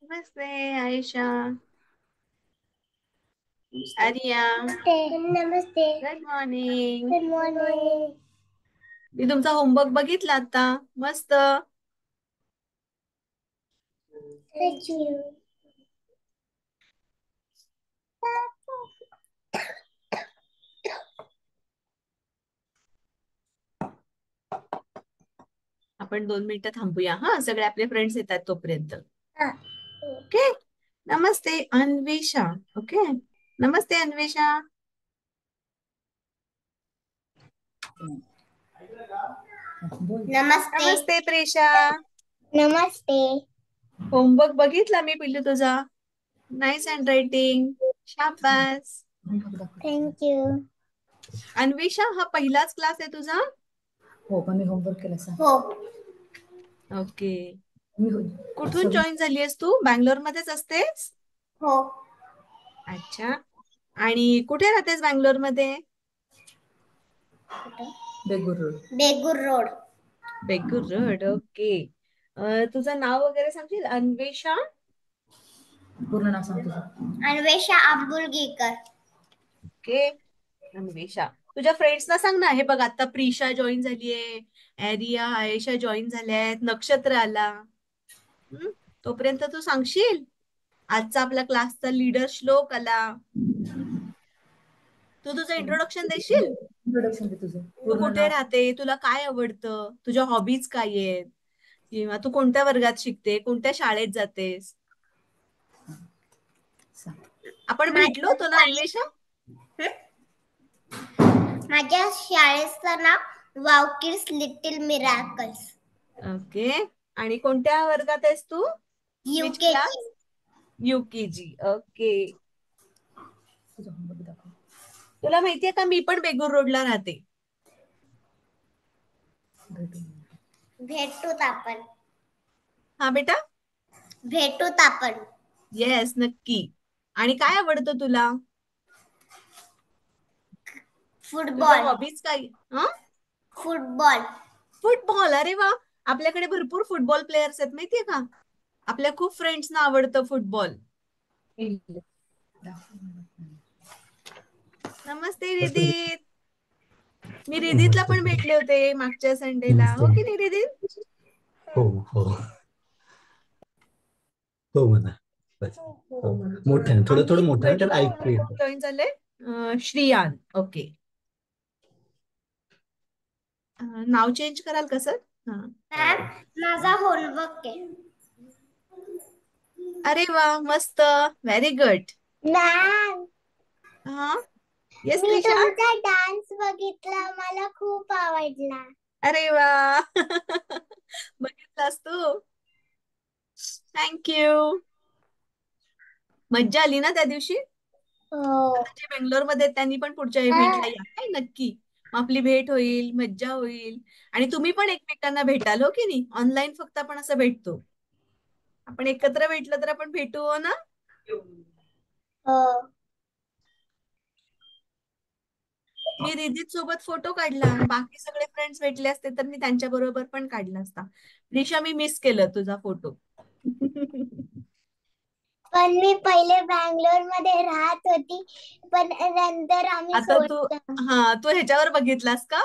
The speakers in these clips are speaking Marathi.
नमस्ते आयशा. आर्या. नमस्ते. Good morning. Good morning. मी तुमचा होमवर्क बघितला आता. मस्त. Thank you. आपण 2 मिनिटं थांबूया हा, सगळे आपले फ्रेंड्स येतात तोपर्यंत. हा. ओके. नमस्ते अन्वेषा. ओके. नमस्ते अन्वेषा. नमस्ते. नमस्ते प्रेशा. नमस्ते. होमवर्क बघितला मी पिल्लू तुझा. Nice handwriting. शाबास. Thank you. अन्वेषा, हा पहिलाच क्लास आहे तुझा? हो, पण मी होमवर्क केलं सांग. हो. ओके. मी कुठून सगळं जॉईन झाली आहेस तू? बँगलोर मध्येच असतेस? हो. अच्छा. आणि कुठे राहतेस बँगलोर मध्ये? बेगूर रोड. बेगूर रोड. बेगूर रोड. ओके. तुझं नाव वगैरे सांगशील? अन्वेषा. पूर्ण नाव सांग तुझं. अन्वेषा आंबुलगीकर. ओके. अन्वेषा. तुझ्या फ्रेंड्सना सांग ना. हे बघ, आता प्रिशा जॉईन झालीये, एरिया, आयेशा जॉईन झाल्या आहेत, नक्षत्र आला. हम्म? तोपर्यंत तू सांगशील. आजचा आपला क्लासचा लीडर श्लोक आला. तू तुझं इंट्रोडक्शन देशील? इंट्रोडक्शन दे तुझं तू पूर्ण कुठे नाव. राहते, तुला काय आवडतं, तुझ्या हॉबीज काय आहेत, किंवा तू कोणत्या वर्गात शिकते, कोणत्या शाळेत जातेस. सांग. आपण भेटलो माझ्या होतो ना अन्वेषा? माझ्या शाळेचं नाव वावकिड्स लिटिल मिराकल्स. ओके. आणि कोणत्या वर्गात आहेस तू? Which UKG. Class? UKG. Okay. तुझं होमवर्क दाखव. तुला माहितीये का, मी पण बेगूर रोडला राहते. भेटू. भेटूत आपण. हा बेटा. भेटूत आपण. येस, नक्की. आणि काय आवडतं तुला? तुझ्या फुटबॉल. हॉबीज काय? हा. फुटबॉल. फुटबॉल. अरे वा. आपल्याकडे भरपूर फुटबॉल प्लेयर्स आहेत माहितीये का. आपल्या खूप फ्रेंड्सना आवडतं फुटबॉल. नमस्ते रिदित. मी रिदितला नमस्ते. पण भेटले होते मागच्या संडेला, नमस्ते. हो की नाही रिदित? हो हो हो म्हणा. बस. हो. मोठ्याने, थोडं आणखी थोडं कोण मोठ्याने, त्याला ऐकू येतं. जॉईन झालंय? श्रियान. ओके. नाव चेंज कराल का सर? हा. मॅम, माझा होमवर्क आहे. अरे वा, मस्त. Very good. मॅम, हा. येस मी त्रिशा. तुमचा डान्स बघितला, मला खूप आवडला. अरे वा. बघितलास तू? थँक्यू. मज्जा आली ना त्या दिवशी? हो. आता जे बेंगलोर मध्ये आहेत, त्यांनी पण पुढच्या इव्हेंटला या काय नक्की. मग आपली भेट होईल, मज्जा होईल. आणि तुम्ही पण एकमेकांना भेटाल, हो की नाही? ऑनलाईन फक्त आपण असं भेटतो. आपण एकत्र भेटलं तर आपण भेटू, हो ना? हो. मी रिदित सोबत फोटो काढला. बाकी सगळे फ्रेंड्स भेटले असते तर मी त्यांच्या बरोबर पण काढला असता. रिशा, मी मिस केलं तुझा फोटो. पण मी पहिले बँगलोर मध्ये राहत होती, पण नंतर आम्ही आता तू, सोडलं. हा, तू ह्याच्यावर बघितलास का?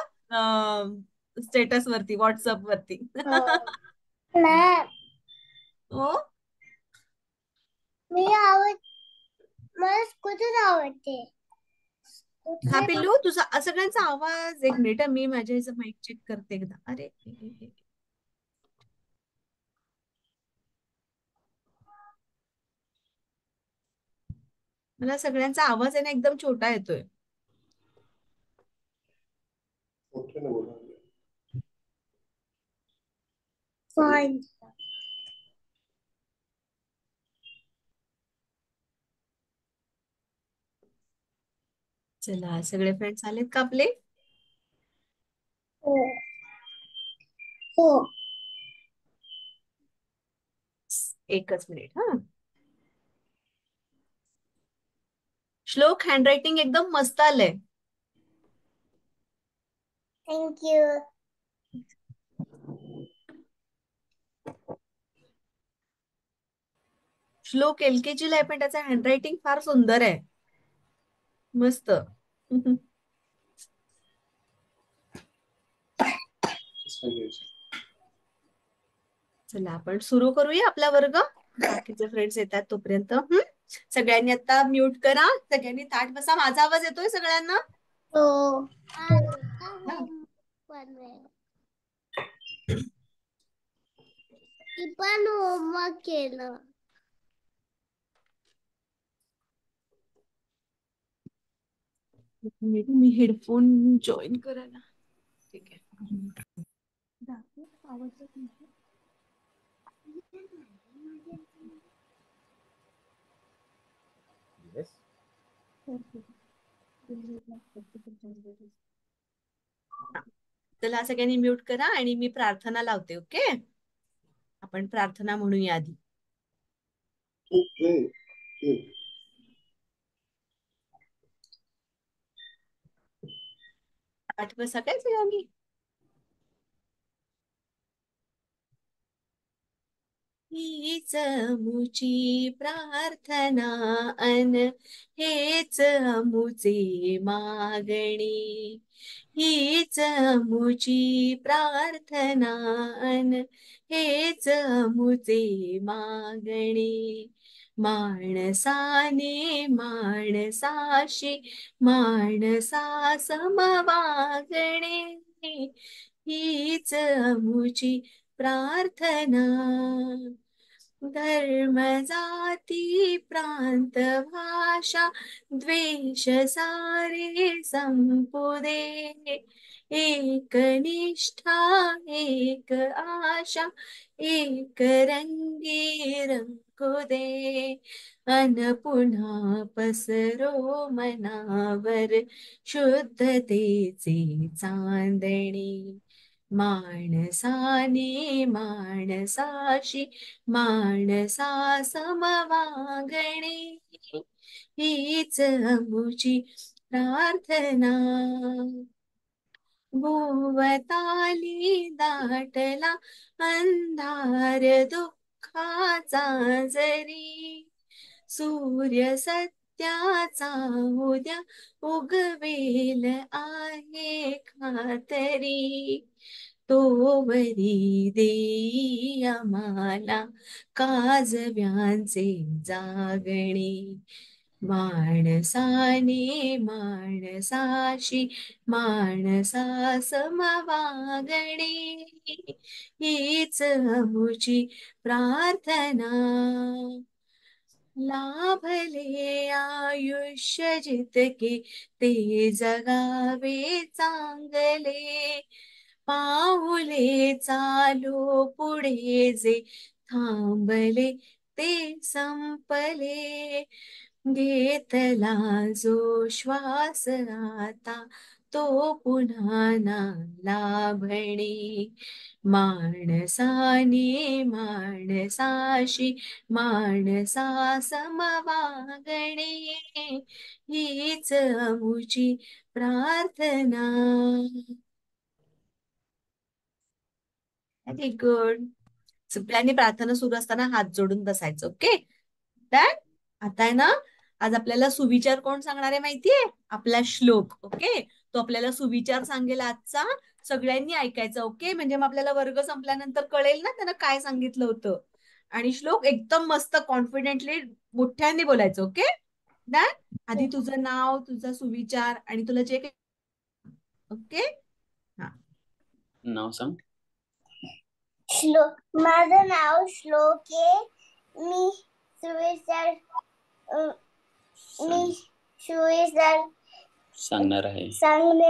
स्टेटस वरती, व्हॉट्सअप वरती? हो. मॅम, हो. मी आवड मला स्कूटर आवडते. हा स्कूटर. पिल्लू, तुझा सगळ्यांचा आवाज, एक मिनिट मी माझ्या ह्याचं माईक चेक करते एकदा. अरे मला सगळ्यांचा आवाज आहे ना एकदम छोटा येतोय. फाईन. चला, सगळे फ्रेंड्स आलेत का आपले? हो. हो. एकच मिनिट हा. श्लोक, हँडरायटिंग एकदम मस्त आलंय. Thank you. श्लोक LKG ला आहे, पण त्याचं हँडरायटिंग फार सुंदर आहे. मस्त. चला आपण सुरू करूया आपला वर्ग. बाकीचे फ्रेंड्स येतात तोपर्यंत. सगळ्यांनी आता म्यूट करा. सगळ्यांनी ताठ बसा. माझा आवाज येतोय सगळ्यांना? हो. हा. मी पण होमवर्क केलं. मी हेडफोन जॉईन करायला. ठीक आहे. चला सगळ्यांनी म्यूट करा आणि मी प्रार्थना लावते. ओके, आपण प्रार्थना म्हणूया आधी. आठवं सकाळची आम्ही. हीच आमुची प्रार्थना अन हेच आमुचे मागणी. हीच आमुची प्रार्थना अन हेच आमुचे मागणी. माणसाने माणसाशी माणसा समवागणे. हीच आमुची प्रार्थना. धर्म जाती प्रांत भाषा द्वेष सारे संपुदे. एक निष्ठा एक आशा एक रंगी रंगू दे. अन पुन्हा पसरो मनावर शुद्धतेचे चांदणे. माणसाने माणसाशी माणसा समवागणे. हीच आमुची प्रार्थना. भोवताली दाटला अंधार दुःखाचा जरी. सूर्य सत्याचा उद्या उगवेल आहे खातरी. तोवरी देई आम्हाला काजव्यांचे जागणे. माणसाने माणसाशी माणसा समवागणे. हीच आमुची प्रार्थना. लाभले आयुष्य जितके ते जगावे चांगले. पाऊले चालू पुढे जे थांबले ते संपले. घेतला जो श्वास आता तो पुन्हा ना लाभणे. माणसाने माणसाशी माणसा समवागणे. हीच आमुची प्रार्थना. Very good. सगळ्यांनी प्रार्थना सुरू असताना हात जोडून बसायचं. Okay, done. आता आहे ना, आज आपल्याला सुविचार कोण सांगणार आहे माहितीये? आपला श्लोक. ओके, तो आपल्याला सुविचार सांगेल आजचा. सगळ्यांनी ऐकायचं. ओके, म्हणजे मग आपल्याला वर्ग संपल्यानंतर कळेल ना त्यानं काय सांगितलं होतं. आणि श्लोक एकदम मस्त कॉन्फिडेंटली मोठ्यांनी बोलायचं. Okay, done. आधी तुझं नाव, तुझा सुविचार आणि तुला जे काही. ओके, हा, नाव सांग. माझं नाव श्लोक आहे. मी सुविचार सांगणार आहे. चांगले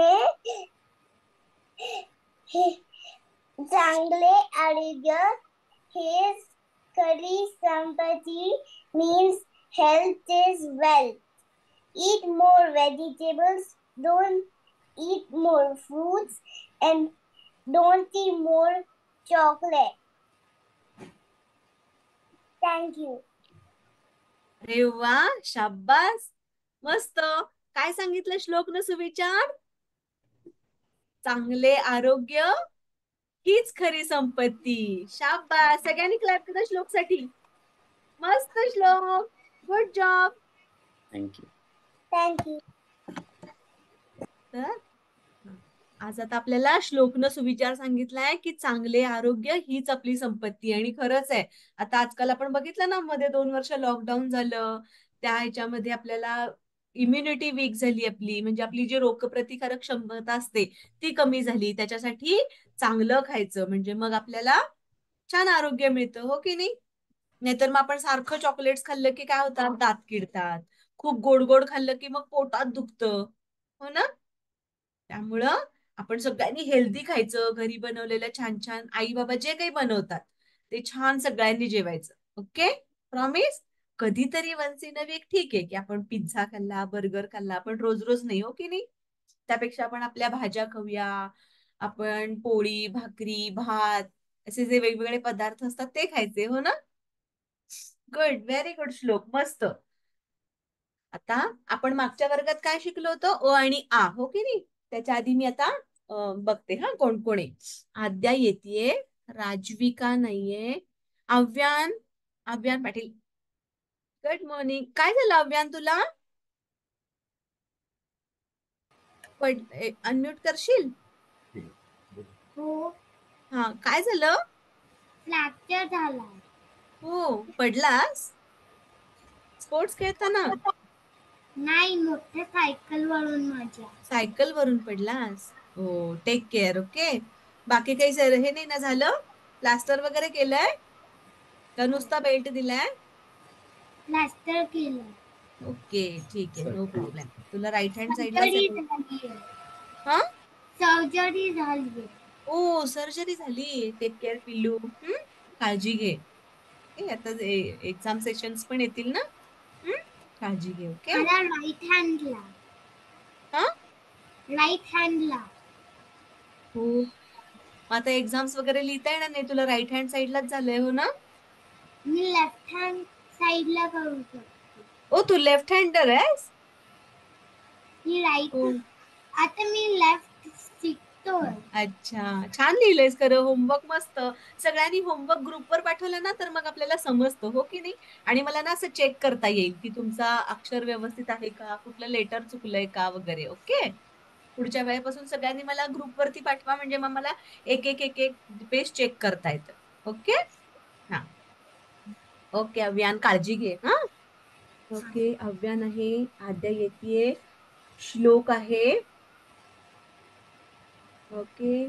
आरोग्य हेच खरी संपत्ती. means health is wealth. Eat more vegetables, don't eat more fruits, and don't eat more chocolate. Thank you. अरे वा, शाबास, मस्त. काय सांगितलं श्लोकनं सुविचार? चांगले आरोग्य हीच खरी संपत्ती. शाबास. सगळ्यांनी क्लॅप करा श्लोकसाठी. मस्त श्लोक, गुड जॉब. थँक्यू. थँक्यू. तर आज आता आपल्याला श्लोकनं सुविचार सांगितलाय की चांगले आरोग्य हीच आपली संपत्ती. आणि खरंच आहे, आता आजकाल आपण बघितलं ना, मध्ये 2 वर्ष लॉकडाऊन झालं, त्या ह्याच्यामध्ये आपल्याला इम्युनिटी वीक झाली आपली, म्हणजे आपली जी रोगप्रतिकारक क्षमता असते ती कमी झाली. त्याच्यासाठी चांगलं खायचं म्हणजे मग आपल्याला छान आरोग्य मिळतं, हो की नाही? नाहीतर मग आपण सारखं चॉकलेट्स खाल्लं की काय होतात, दात किडतात. खूप गोड गोड खाल्लं की मग पोटात दुखतं, हो ना? त्यामुळं आपण सगळ्यांनी हेल्दी खायचं, घरी बनवलेलं छान छान आई बाबा जे काही बनवतात ते छान सगळ्यांनी जेवायचं. Okay, promise. कधीतरी वन्स इन अ वीक ठीक आहे की आपण पिझ्झा खाल्ला, बर्गर खाल्ला, आपण रोज रोज नाही, हो की नाही? त्यापेक्षा आपण आपल्या भाज्या खाऊया, आपण पोळी भाकरी भात असे जे वेगवेगळे पदार्थ असतात ते खायचे, हो ना? गुड, व्हेरी गुड श्लोक, मस्त. आता आपण मागच्या वर्गात काय शिकलो होतो, अ आणि आ, हो की नाही? त्याच्या आधी मी आता बघते हा कोण कोण आहे. आद्या येतीये, राजविका नाहीये, आव्यान, आव्यान पाटील. Good morning. काय झालं आव्यान तुला? अनम्यूट करशील? हो, हा, काय झालं? फ्रॅक्चर झाला. हो, पडलास स्पोर्ट्स खेळताना? नाही, मोठ्या सायकल वरून माझ्या. सायकल वरून पडलास? हो, टेक केअर. ओके, बाकी काही हे नाही ना झालं? प्लास्टर वगैरे केलंय का नुसता बेल्ट दिलाय? प्लास्टर केलं. ओके, ठीक आहे, नो प्रॉब्लेम. तुला राईट हँड साइडलाच सर्जरी आहे? झाली. हा, सर्जरी झाली. ओ सर्जरी झाली. टेक केअर पिल्लू. काळजी घे. आता एक्झाम सेशन्स पण येतील ना. काळजी घे. ओके. मला राईट हँडला. हा, राईट हँडला. हो. आता एक्झाम्स वगैरे लिहिता येणार नाही तुला, राईट हँड साइडलाच झालंय, हो ना? मी लेफ्ट हँड साइडला करू शकतो. ओ, तू लेफ्ट हँडर आहेस? मी राईट. हो, आता मी लेफ्ट शिकतोय. अच्छा, छान लिहिलंयस खरं. होमवर्क मस्त. सगळ्यांनी होमवर्क ग्रुपवर पाठवलं ना तर मग आपल्याला समजतं, हो की नाही? आणि मला ना असं चेक करता येईल की तुमचा अक्षर व्यवस्थित आहे का, कुठलं लेटर चुकलंय का वगैरे. ओके, पुढच्या वेळेपासून सगळ्यांनी मला ग्रुपवरती पाठवा, म्हणजे मग मला एक एक एक एक पेज चेक करता येतं. ओके, हा. ओके अव्यान, काळजी घे. हा, ओके. अव्यान आहे, आद्या येतीये, श्लोक आहे. ओके,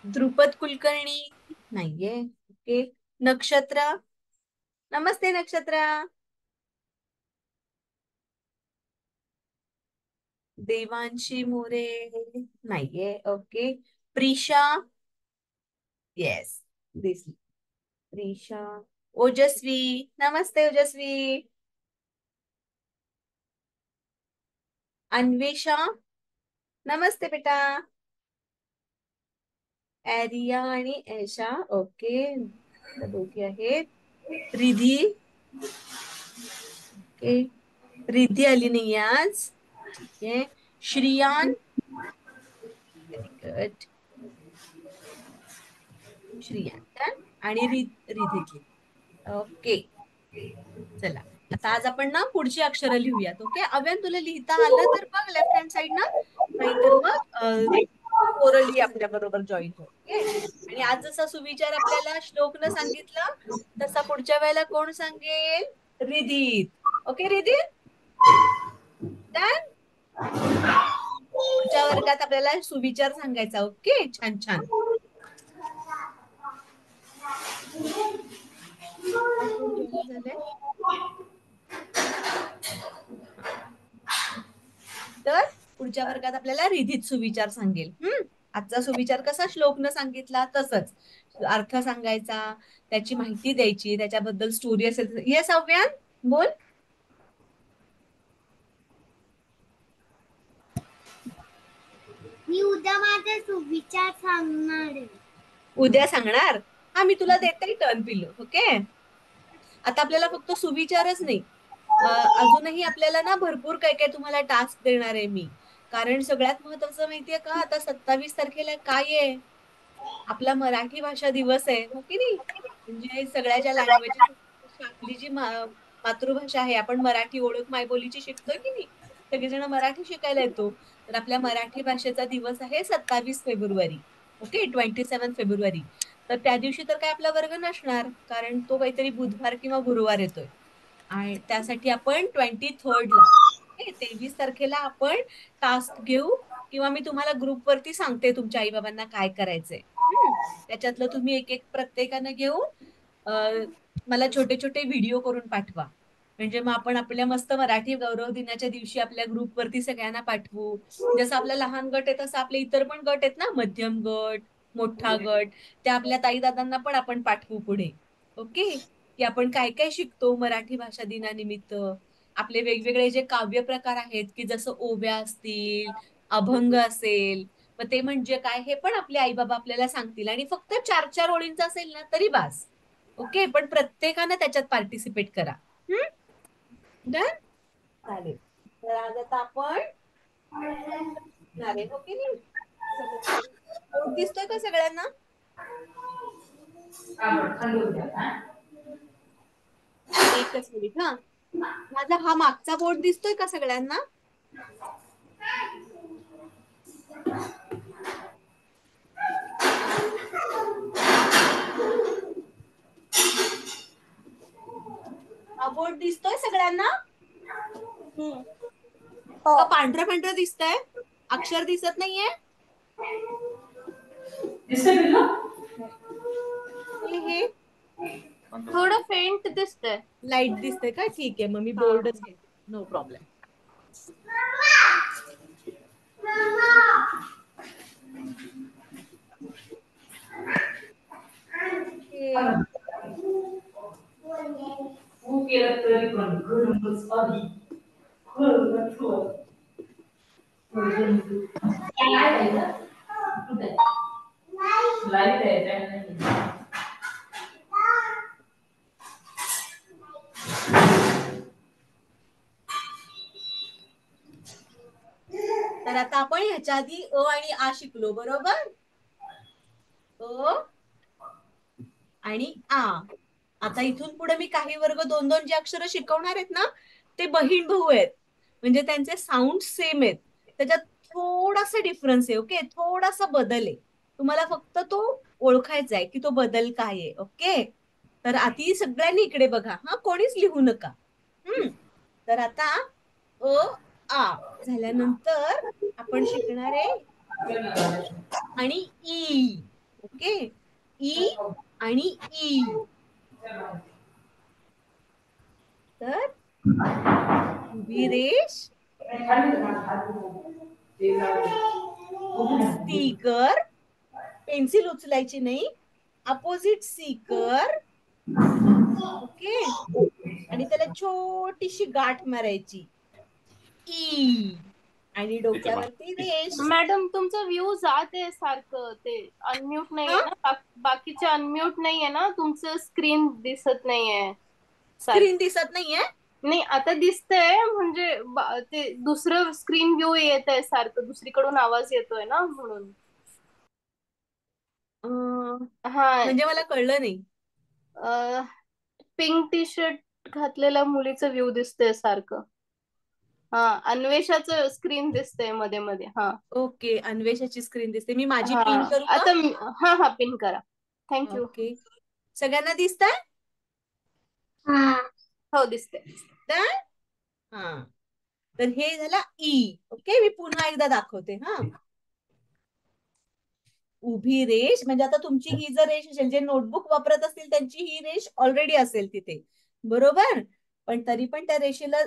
द्रुपद कुलकर्णी नाहीये. ओके, नक्षत्र. नमस्ते नक्षत्र. देवांशी मोरे नाहीये. ओके, प्रिशा. येस, दिसली प्रिशा. ओजस्वी. नमस्ते ओजस्वी. अन्वेषा. नमस्ते बेटा. एरिया आणि ऐशा. ओके, त्या दोघी आहेत. रिधी. ओके, रिधी आली नाही आज. ठीक आहे. श्रियान. Very good. श्रियान आणि रिधीतली. ओके, चला. आता आज आपण ना पुढची अक्षरं लिहूयात. ओके, अव्यान तुला लिहिता आलं तर बघ लेफ्ट हँड साइड ना, नाहीतर मग ओरली आपल्या बरोबर जॉईन हो. ओके, आणि आज जसा सुविचार आपल्याला श्लोकनं सांगितलं तसा पुढच्या वेळेला कोण सांगेल? रिधित. Okay Ridhit, done. पुढच्या वर्गात आपल्याला सुविचार सांगायचा. ओके, छान छान. कोण कोण जॉईन झालंय? तर पुढच्या वर्गात आपल्याला रिधित सुविचार सांगेल. आजचा सुविचार कसा श्लोकनं सांगितला तसंच अर्थ सांगायचा, त्याची माहिती द्यायची, त्याच्याबद्दल स्टोरी असेल. येस अव्यान, बोल. मी उद्या माझे सुविचार सांगणार आहे. उद्या सांगणार? हा, मी तुला देते टर्न पिल्लू. ओके, आता आपल्याला फक्त सुविचारच नाही, अजूनही आपल्याला ना भरपूर काय काय तुम्हाला टास्क देणार आहे मी. कारण सगळ्यात महत्वाचं माहितीये का, आता 27 तारखेला काय आहे? आपला मराठी भाषा दिवस आहे, हो की नाही? म्हणजे सगळ्या ज्या लँग्वेजेस आपली जी मातृभाषा आहे, आपण मराठी ओळख मायबोलीची शिकतोय की नाही, सगळेजण मराठी शिकायला येतो. तर आपल्या मराठी भाषेचा दिवस आहे 27 फेब्रुवारी. Okay, 27 February. तर त्या दिवशी तर काय आपला वर्ग नसणार, कारण तो काहीतरी बुधवार किंवा गुरुवार येतोय. आणि त्यासाठी आपण 23rdला 23 तारखेला आपण टास्क घेऊ, किंवा मी तुम्हाला ग्रुपवरती सांगते तुमच्या आई बाबांना काय करायचंय. त्याच्यातलं तुम्ही एक एक प्रत्येकानं घेऊन मला छोटे छोटे व्हिडिओ करून पाठवा. म्हणजे मग आपण आपल्या मस्त मराठी गौरव दिनाच्या दिवशी आपल्या ग्रुपवरती सगळ्यांना पाठवू. जसं आपला लहान गट आहे तसं आपले इतर पण गट आहेत ना, मध्यम गट, मोठा गट, त्या आपल्या ताई दादांना पण आपण पाठवू पुढे. ओके, की आपण काय काय शिकतो मराठी भाषा दिनानिमित्त. आपले वेगवेगळे जे काव्य प्रकार आहेत, की जसं ओव्या असतील, अभंग असेल, मग ते म्हणजे काय हे पण आपले आई बाबा आपल्याला सांगतील. आणि फक्त 4-4 ओळींचं असेल ना तरी बास. ओके, पण प्रत्येकानं त्याच्यात पार्टिसिपेट करा. डन, चालेल. तर आज आता आपण हो की नाही, बोर्ड दिसतोय का सगळ्यांना? एकच मिनिट हा. माझा हा मागचा बोर्ड दिसतोय का सगळ्यांना? हा बोर्ड दिसतोय सगळ्यांना? का पांढरं पांढरं दिसतंय? अक्षर दिसत नाहीये? हे थोडं फेंट दिसतंय. लाईट दिसतंय का? ठीक आहे, मग मी बोर्डच घेते, नो प्रॉब्लेम. तर आता आपण ह्याच्या आधी अ आणि आ शिकलो, बरोबर? अ आणि आ. आता इथून पुढे मी काही वर्ग 2-2 जे अक्षर शिकवणार आहेत ना, ते बहीण भाऊ आहेत. म्हणजे त्यांचे साऊंड सेम आहेत, त्याच्यात थोडासा डिफरन्स आहे. ओके, थोडासा बदल आहे. तुम्हाला फक्त तो ओळखायचा आहे की तो बदल काय आहे. ओके, तर आधी सगळ्यांनी इकडे बघा हा, कोणीच लिहू नका. तर आता अ आ झाल्यानंतर आपण शिकणार आहे आणि ई. ओके, ई आणि ई. तर उभी रेष, सीकर, पेन्सिल उचलायची नाही, अपोजिट सीकर. ओके, आणि त्याला छोटीशी गाठ मारायची, ई. आणि डोक्यावरती रेष. मॅडम तुमचं व्ह्यू जात आहे सारखं, ते अनम्यूट नाहीये ना, बाकीचे अनम्यूट नाहीये ना, तुमचं स्क्रीन दिसत नाहीये. स्क्रीन दिसत नाहीये? नाही, आता दिसतंय, म्हणजे ते दुसरं स्क्रीन व्ह्यू येत आहे सारखं, दुसरीकडून आवाज येतोय ना म्हणून. हा, म्हणजे मला कळलं नाही. पिंक टी शर्ट घातलेल्या मुलीचं व्ह्यू दिसतंय सारखं. हा, अन्वेषाचं स्क्रीन दिसतंय मध्ये मध्ये. हा ओके, अन्वेषाची स्क्रीन दिसते. मी माझी हा, पिन करू का? आता हा हा, पिन करा. थँक्यू. ओके, सगळ्यांना दिसतंय? हो, दिसते. हा, तर हे झालं ई. ओके, मी पुन्हा एकदा दाखवते हा. उभी रेष म्हणजे आता तुमची ही जर रेष असेल, जे नोटबुक वापरत असतील त्यांची ही रेष ऑलरेडी असेल तिथे, बरोबर? पण तरी पण त्या रेषेला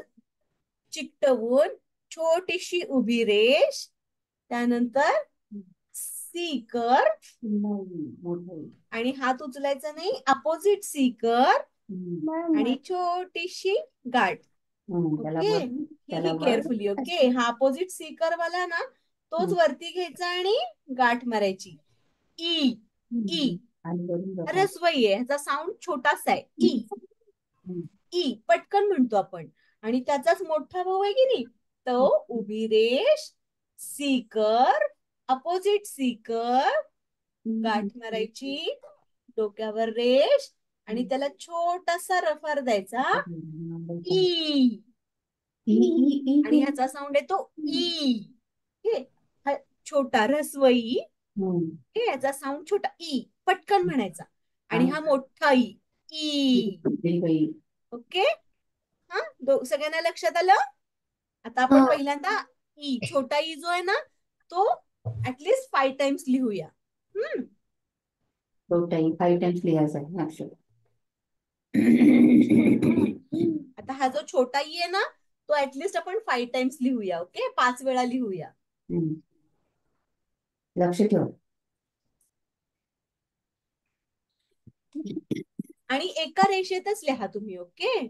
चिकटवून छोटीशी उभी रेष, त्यानंतर सीकर, आणि हात उचलायचा नाही, अपोजिट सीकर, आणि छोटीशी गाठ. ओके, ही केअरफुली. ओके, हा अपोजिट सीकर वाला ना, तोच वरती घ्यायचा आणि गाठ मारायची, ई. ई रसवई आहे, ह्याचा साऊंड छोटासा आहे, ई. ई पटकन म्हणतो आपण. आणि त्याचाच मोठा भाऊ आहे की नाही, तो उभी रेष, सीकर, अपोजिट सीकर, गाठ मारायची, डोक्यावर रेष, आणि त्याला छोटासा रफार द्यायचा ई, आणि ह्याचा साऊंड येतो ई. हे हा छोटा ऱ्हस्व ई, हे याचा साऊंड छोटा ई, पटकन म्हणायचा. आणि हा मोठा ई, ई. ओके. हा सगळ्यांना लक्षात आलं? आता आपण पहिल्यांदा ई, छोटा ई जो आहे ना तो ऍटलीस्ट 5 टाइम्स लिहूया. 5 टाइम्स लिहायचा आहे अक्षर. आता हा जो छोटा ई आहे ना तो ऍटलीस्ट आपण 5 टाइम्स लिहूया. ओके, 5 वेळा लिहूया. लक्ष ठेव. आणि एका रेषेतच लिहा तुम्ही. ओके,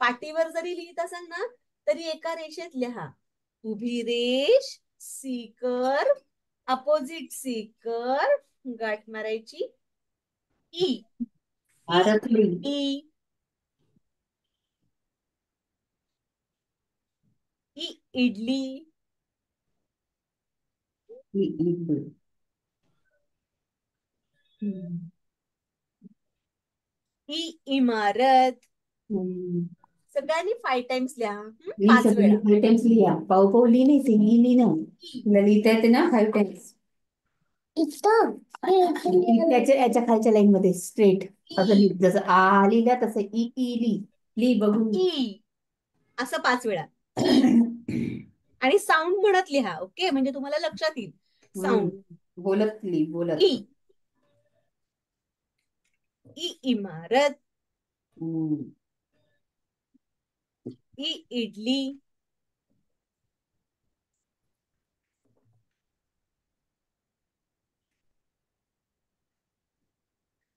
पाटीवर जरी लिहित असाल ना तरी एका रेषेत लिहा. उभी रेष, सीकर, अपोजिट सीकर, गाठ मारायची, ई, भारतली. ई, ई इडली, ई इमारत. सगळ्यांनी 5 टाइम्स लिहा. 5 वेळा. 5 टाइम्स लिहा. पाऊ पाऊ लिही नाही, सिंगी लिही ना. तुला लिहिता येते ना 5 टाइम्स. याच्या खालच्या लाईन मध्ये स्ट्रेट असं लिह. जसं आ लिहिला तसं ई ई लिही बघून. ई असं 5 वेळा. आणि साऊंड म्हणत लिहा. ओके, म्हणजे तुम्हाला लक्षात येईल. साऊंड बोलत लिही, बोलत. ई, ई इमारत, ई इडली,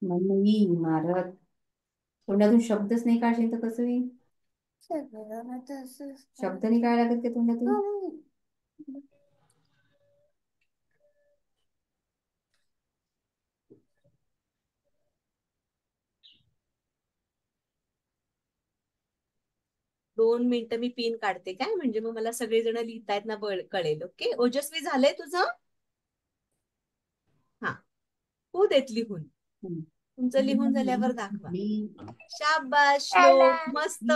ई इमारत. तोंडातून शब्दच नाही काढशील तर कसं होईल? शब्द नाही काय लागत का तोंडातून? 2 मिनिटं मी पिन काढते काय, म्हणजे मग मला सगळेजण लिहितायत ना कळेल. ओके, ओजस्वी झालंय तुझं? हा, हो देत लिहून. तुमचं लिहून झाल्यावर दाखवा. शाबास श्लोक, मस्त.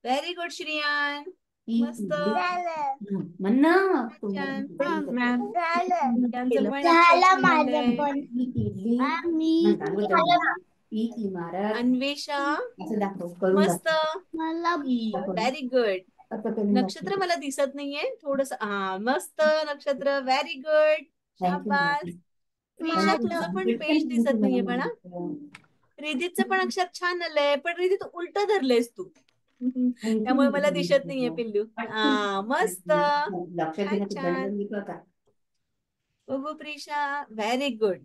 व्हेरी गुड श्रियान, मस्त. म्हणा. छान. झालं माझं पण. ई इमारत. अन्वेषा, असं दाखव, करून मस्त. मला व्हेरी गुड. दाखव. नक्षत्र मला दिसत नाहीये थोडस. हा, मस्त नक्षत्र. व्हेरी गुड, शाबास. प्रिशा, तुझं पण पेज दिसत नाहीये म्हणा. रिदीचं पण अक्षर छान आलंय, पण रिदीत उलट धरलंयस तू, त्यामुळे मला दिसत नाहीये पिल्लू. हा, मस्त. छान. बघू प्रिशा, व्हेरी गुड,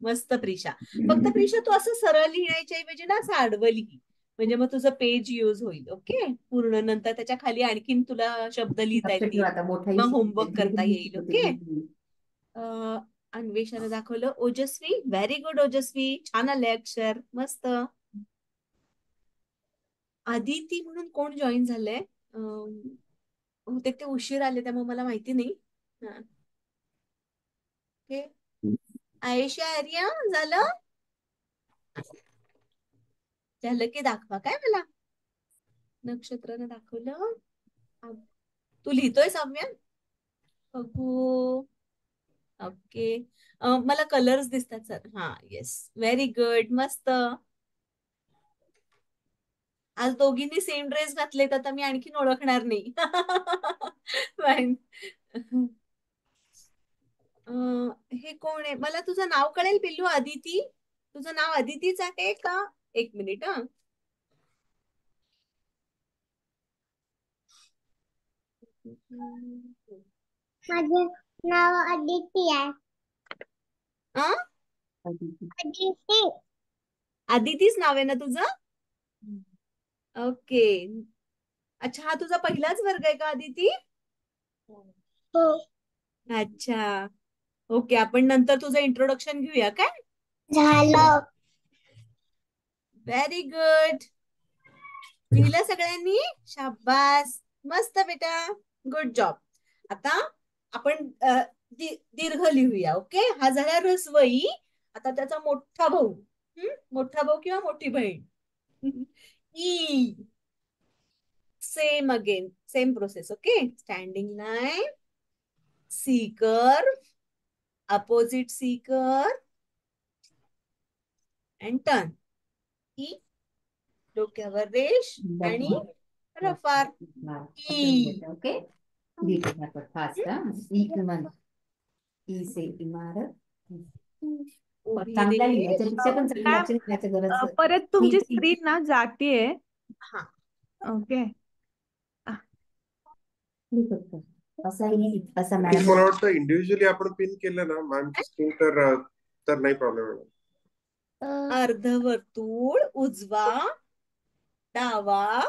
मस्त प्रिशा. फक्त प्रिशा तू असं सरळ लिहिण्याच्या ऐवजी ना असं आडवं लिही, म्हणजे मग तुझं पेज युज होईल. ओके, पूर्ण. नंतर त्याच्या खाली आणखीन तुला शब्द लिहिता येतील, मग होमवर्क करता येईल. ओके. अन्वेषाने दाखवलं. ओजस्वी, व्हेरी गुड ओजस्वी, छान आले अक्षर, मस्त. आदिती म्हणून कोण जॉईन झालंय? बहुतेक ते उशीर आले त्यामुळे मला माहिती नाही. ओके, आयशा, आर्या, झालं? झालं की दाखवा काय मला. नक्षत्रानं दाखवलं. तू लिहितोय साम्या? बघू. ओके, मला कलर्स दिसतात सर. हा, येस, व्हेरी गुड, मस्त. आज दोघींनी सेम ड्रेस घातले तर मी आणखीन ओळखणार नाही. हे कोण आहे? मला तुझं नाव कळेल पिल्लू? अदिती, तुझं नाव अदितीच आहे का? एक मिनिट. हा, माझं नाव अदिती आहे. अदिती. अदितीच नाव आहे ना तुझं? ओके, अच्छा, हा तुझा पहिलाच वर्ग आहे का अदिती? हो. अच्छा, ओके. आपण नंतर तुझं इंट्रोडक्शन घेऊया काय? झालं. व्हेरी गुड, लिहिलं सगळ्यांनी? शाबास, मस्त बेटा, गुड जॉब. आता आपण दीर्घ लिहूया. ओके, हा झाला ऱ्हस्व ई. आता त्याचा मोठा भाऊ मोठा भाऊ किंवा मोठी बहीण. ई. Same again, same process. Okay, standing line, C curve, opposite C curve and turn. ई, डोक्यावर रेष आणि रफार. ई. Okay, fast. ई से इमारत. उभी चांगला लिहिलं, रेष. त्याच्यापेक्षा पण चांगलं अक्षर लिहायचं गरज. परत तुमची स्क्रीन ना जातीये. हा, ओके. असाही असा मला मॅडम. वाटतं इंडिव्हिज्युअली आपण पिन केलं ना मॅमची स्क्रीन तर नाही प्रॉब्लेम येणार. अर्धवर्तुळ, उजवा, डावा,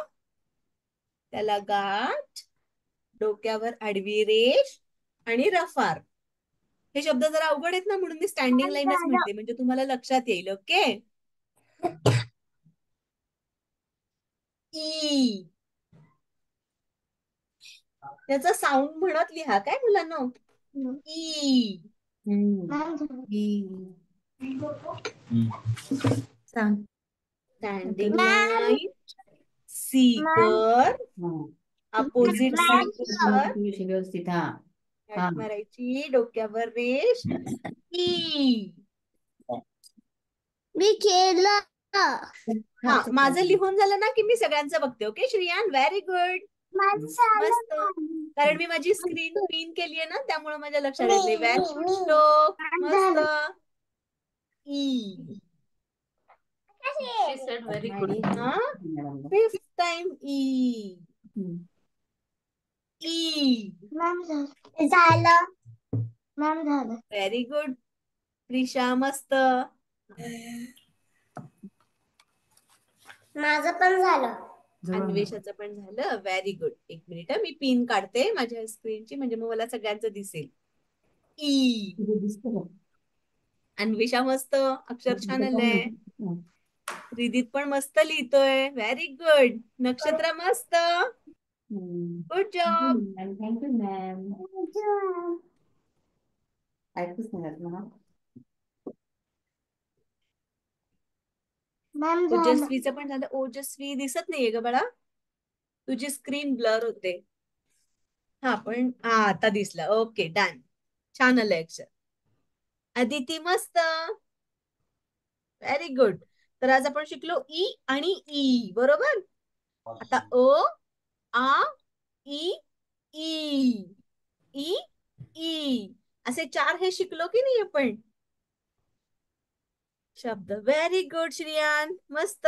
त्याला गाठ, डोक्यावर आडवी रेष आणि रफार. हे शब्द जरा अवघड आहेत ना, म्हणून मी स्टँडिंग लाईनच म्हणते, म्हणजे तुम्हाला लक्षात येईल. ओके. ई. त्याचा साऊंड म्हणत लिहा काय मुलांनो. ई. सांग. Standing line, C curve, opposite C curve, व्यवस्थित. हा, गाठ मारायची, डोक्यावर रेष. ई. मी केलं. हा, माझं लिहून झालं ना की मी सगळ्यांचं बघते. Okay Shriyan, very good. मस्त. कारण मी माझी स्क्रीन पिन केली आहे ना, त्यामुळे माझ्या लक्षात येते. व्हेरी गुड श्लोक, मस्त. ई. Very good. हा, फिफ्थ टाइम ई. ई. झालं. मॅम झालं. व्हेरी गुड प्रिशा, मस्त. माझं पण झालं. अन्वेषाचं पण झालं. Very good. एक मिनिट, मी पिन काढते माझ्या स्क्रीनची, म्हणजे मग मला सगळ्यांचं दिसेल. ई. अन्वेषा मस्त, अक्षर छान आलंय. रिदित पण मस्त लिहितोय. Very good. नक्षत्र मस्त. Good job. Thank you ma'am. ऐकूच नाही मला. मॅम झालं. ओजस्वीचं पण झालं. ओजस्वी दिसत नाहीये ग बाळा, तुझी स्क्रीन ब्लर होते. हा, पण हा आता दिसला. Okay, done. छान आलं अक्षर. अदिती मस्त. Very good. तर आज आपण शिकलो ई आणि ई, बरोबर. आता अ, आ, ई, ई, ई, ई असे 4 हे शिकलो की नाही आपण शब्द. व्हेरी गुड श्रियान, मस्त.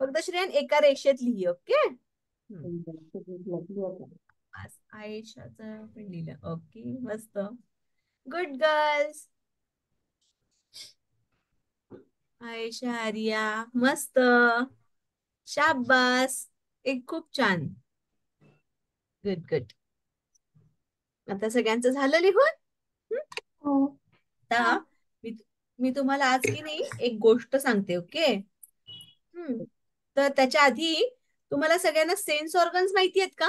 फक्त श्रियान एका रेषेत लिही. ओके. आयशाचं पण लिहिलं. ओके, मस्त. Good girls. आयशा, आर्या, मस्त. शाबास. एक खूप छान. Good good. आता सगळ्यांचं झालं लिहून. आता मी तुम्हाला आज की नाही एक गोष्ट सांगते. ओके. तर त्याच्या आधी तुम्हाला सगळ्यांना सेन्स ऑर्गन्स माहिती आहेत का?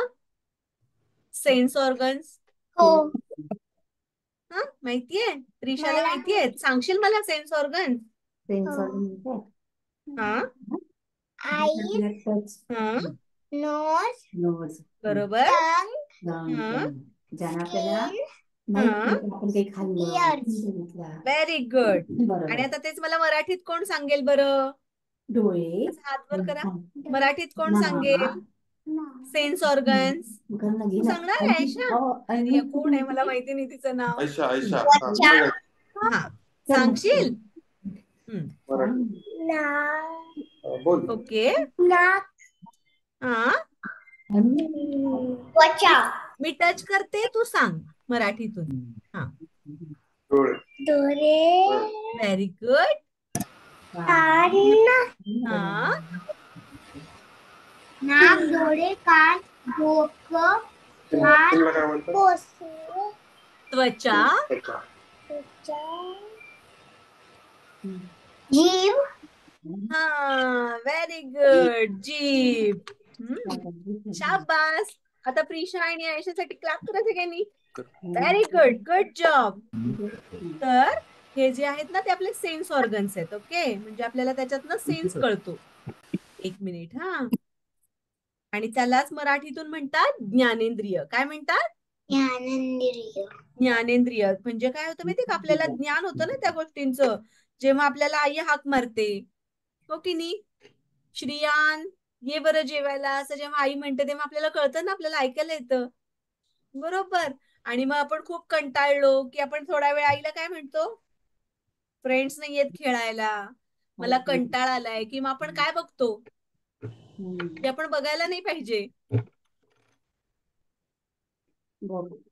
Sense organs. हो. हा, माहितीये? त्रिशाला माहितीये? सांगशील मला सेन्स ऑर्गन? हा, आईज, हा, नोज, बरोबर. टंग, ज्यांना आपल्याला आपण काही खाल्लं. Very good. आणि आता तेच मला मराठीत कोण सांगेल बरं? डोळे, हात वर करा. मराठीत कोण सांगेल सेन्स ऑर्गन्स? सांगणार आहे आयशा? आर्या कोण आहे? मला माहिती नाही तिचं नाव. आयशा. हा, सांगशील? बोल. ओके. नाक, हा, त्वचा, मी टच करते, तू सांग मराठीतून. हा, डोळे, व्हेरी गुड. कान, हा, नाक, डोळे, कान, डोकं, हात, पोसे, त्वचा, जीभ. हा, व्हेरी गुड. जीभ. शाबास. आता प्रिशा आणि आयशासाठी क्लॅप करा सगळ्यांनी. Very good. Good job. तर हे जे आहेत ना ते आपले सेन्स ऑर्गन्स आहेत. ओके, म्हणजे आपल्याला त्याच्यातनं सेन्स कळतो. एक मिनिट हा. आणि त्यालाच मराठीतून म्हणतात ज्ञानेंद्रिय. काय म्हणतात? ज्ञानेंद्रिय. ज्ञानेंद्रिय म्हणजे काय होतं माहितीये का, आपल्याला ज्ञान होतं ना त्या गोष्टींचं. जेव्हा आपल्याला आई हाक मारते, हो की नाही, श्रियान ये बरं जेवायला, असं जेव्हा आई म्हणते तेव्हा आपल्याला कळतं ना, आपल्याला ऐकायला येतं. बरोबर. आणि मग आपण खूप कंटाळलो की आपण थोडा वेळ आईला काय म्हणतो, फ्रेंड्स नाही येत खेळायला, मला कंटाळा आलाय, की मग आपण काय बघतो, ते आपण बघायला नाही पाहिजे, मोबाईल.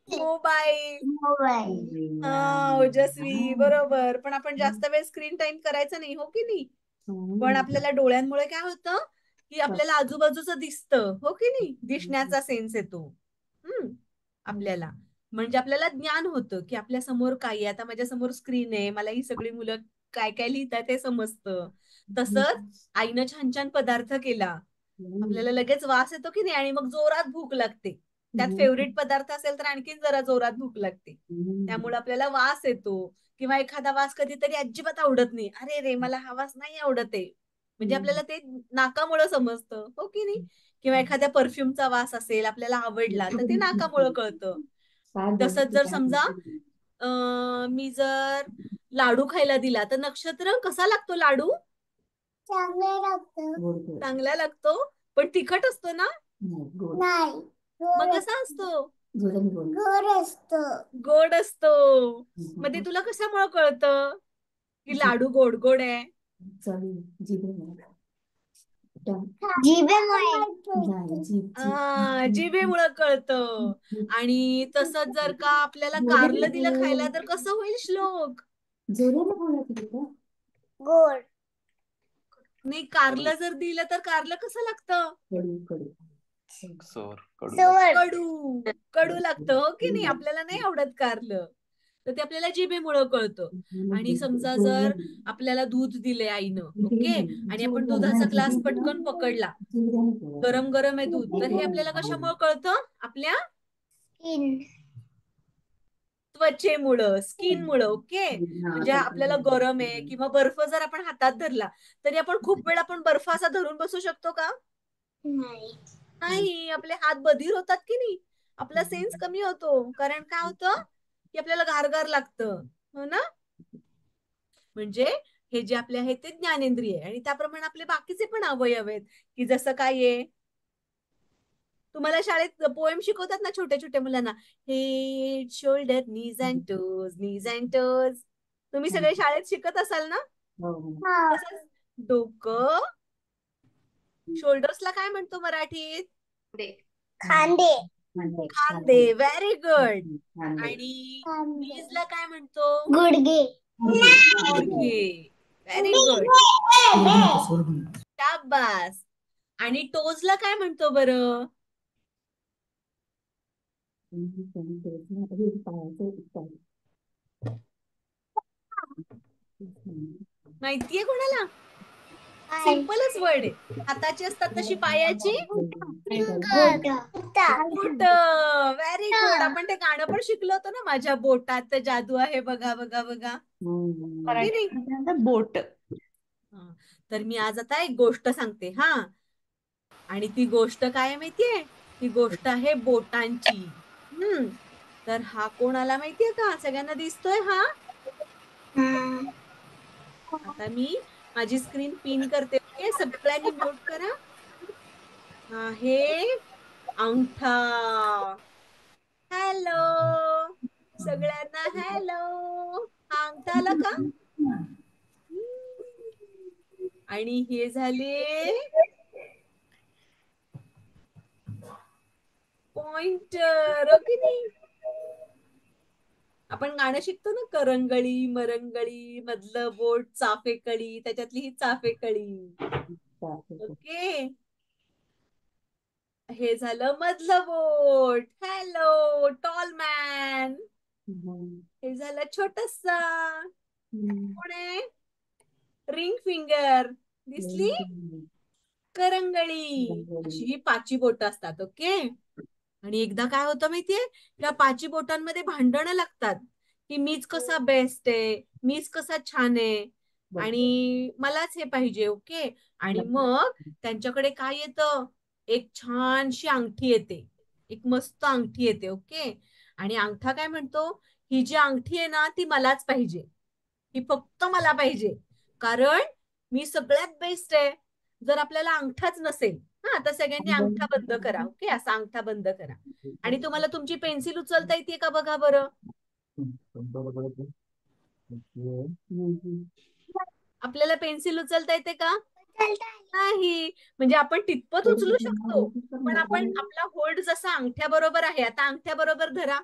मोबाईल. हा ओजस्वी, बरोबर. पण आपण जास्त वेळ स्क्रीन टाइम करायचा नाही, हो की नाही. पण आपल्याला डोळ्यांमुळे काय होतं की आपल्याला आजूबाजूचं दिसतं, हो की नाही, दिसण्याचा सेन्स येतो. आपल्याला म्हणजे आपल्याला ज्ञान होतं की आपल्या समोर काय आहे. आता माझ्या समोर स्क्रीन आहे, मला ही सगळी मुलं काय काय लिहितात ते समजतं. तसंच आईनं छान छान पदार्थ केला, आपल्याला लगेच वास येतो की नाही, आणि मग जोरात भूक लागते. त्यात फेवरेट पदार्थ असेल तर आणखीन जरा जोरात भूक लागते. त्यामुळे आपल्याला वास येतो. किंवा एखादा वास कधीतरी अजिबात आवडत नाही, अरे रे मला हा वास नाही आवडत आहे, म्हणजे आपल्याला ते नाकामुळं समजतं, हो की नाही. किंवा एखाद्या परफ्यूमचा वास असेल, आपल्याला आवडला तर ते नाकामुळं कळतं. तसंच जर समजा मी जर लाडू खायला दिला तर नक्षत्र कसा लागतो लाडू? चांगलं लागतं. चांगला लागतो, पण तिखट असतो ना. नाही. मग कसा असतो? गोड असतो. गोड असतो. मग ते तुला कशामुळं कळतं की लाडू गोड गोड आहे? जिभेमुळं कळतं. आणि तसंच जर का आपल्याला कारलं दिलं खायला तर कसं होईल श्लोक? गोड. नाही, कारलं जर दिलं तर कारलं कसं लागतं? सोर कडू सोड. कडू. कडू लागतं, हो की नाही. आपल्याला नाही आवडत कारलं, तर ते आपल्याला जिभेमुळं कळतं. आणि समजा जर आपल्याला दूध दिले आईनं, ओके, आणि आपण दुधाचा ग्लास पटकन पकडला, गरम गरम आहे दूध, तर हे आपल्याला कशामुळं कळतं? आपल्या स्किन. त्वचेमुळं, स्किनमुळं. ओके, म्हणजे आपल्याला गरम आहे किंवा बर्फ जर आपण हातात धरला तरी आपण खूप वेळ आपण बर्फ असा धरून बसू शकतो का? नाही. नाही, आपले हात बधीर होतात की नाही, आपला सेन्स कमी होतो. कारण काय होतं की आपल्याला गारगार लागतं, हो ना. म्हणजे हे जे आपले आहे ते ज्ञानेंद्रिय आहे. आणि त्याप्रमाणे आपले बाकीचे पण अवयव आहेत, की जसं काय आहे, तुम्हाला शाळेत पोएम शिकवतात ना छोट्या छोट्या मुलांना, head shoulder knees and toes, knees and toes. तुम्ही सगळे शाळेत शिकत असाल ना. हा. तसंच डोकं, शोल्डर्सला काय म्हणतो मराठीत? खांदे. खांदे. Very good. आणि नीजला काय म्हणतो? गुडघे. गुडघे. व्हेरी गुड, शाबास. आणि टोजला काय म्हणतो बरं? माहितीये कोणाला? सिंपलच वर्ड आहे. हाताची असतात तशी पायाची बोट. बोट. Very good. आपण ते गाणं पण शिकलो होतो ना, माझ्या बोटात जादू आहे बघा बघा बघा, हो की नाही? बोट. हा. तर मी आज आता एक गोष्ट सांगते हा. आणि ती गोष्ट काय आहे माहितीये? ती गोष्ट आहे बोटांची. तर हा कोण आला माहितीये का? सगळ्यांना दिसतोय हा? आता मी माझी स्क्रीन पिन करते. ओके, सगळ्यांनी म्यूट करा. आहे अंगठा. हॅलो सगळ्यांना, हॅलो. हा अंगठा आला का? आणि हे झाले पॉइंटर, ओके नाही. आपण गाणं शिकतो ना, करंगळी मरंगळी मधलं बोट चाफेकळी, त्याच्यातली ही चाफेकळी. ओके, हे झालं मधलं बोट. Hello tall man. हे झालं छोटसा, कोण आहे? Ring finger. दिसली? करंगळी. अशी ही पाची बोट असतात. ओके, आणि एकदा काय होतं माहितीये, या पाची बोटांमध्ये भांडणं लागतात की मीच कसा बेस्ट आहे, मीच कसा छान आहे आणि मलाच हे पाहिजे. ओके. आणि मग त्यांच्याकडे काय येतं, एक छानशी अंगठी येते, एक मस्त अंगठी येते. ओके. आणि अंगठा काय म्हणतो, ही जी अंगठी आहे ना ती मलाच पाहिजे, ही फक्त मला पाहिजे, कारण मी सगळ्यात बेस्ट आहे. जर आपल्याला अंगठाच नसेल, हा, आता सगळ्यांनी अंगठा बंद करा. ओके, असा अंगठा बंद करा आणि तुम्हाला तुमची पेन्सिल उचलता येते का बघा बरं. आपल्याला पेन्सिल उचलता येते का? नाही. म्हणजे आपण तितपत उचलू शकतो, पण आपण आपला होल्ड जसा अंगठ्या बरोबर आहे, आता अंगठ्या बरोबर धरा,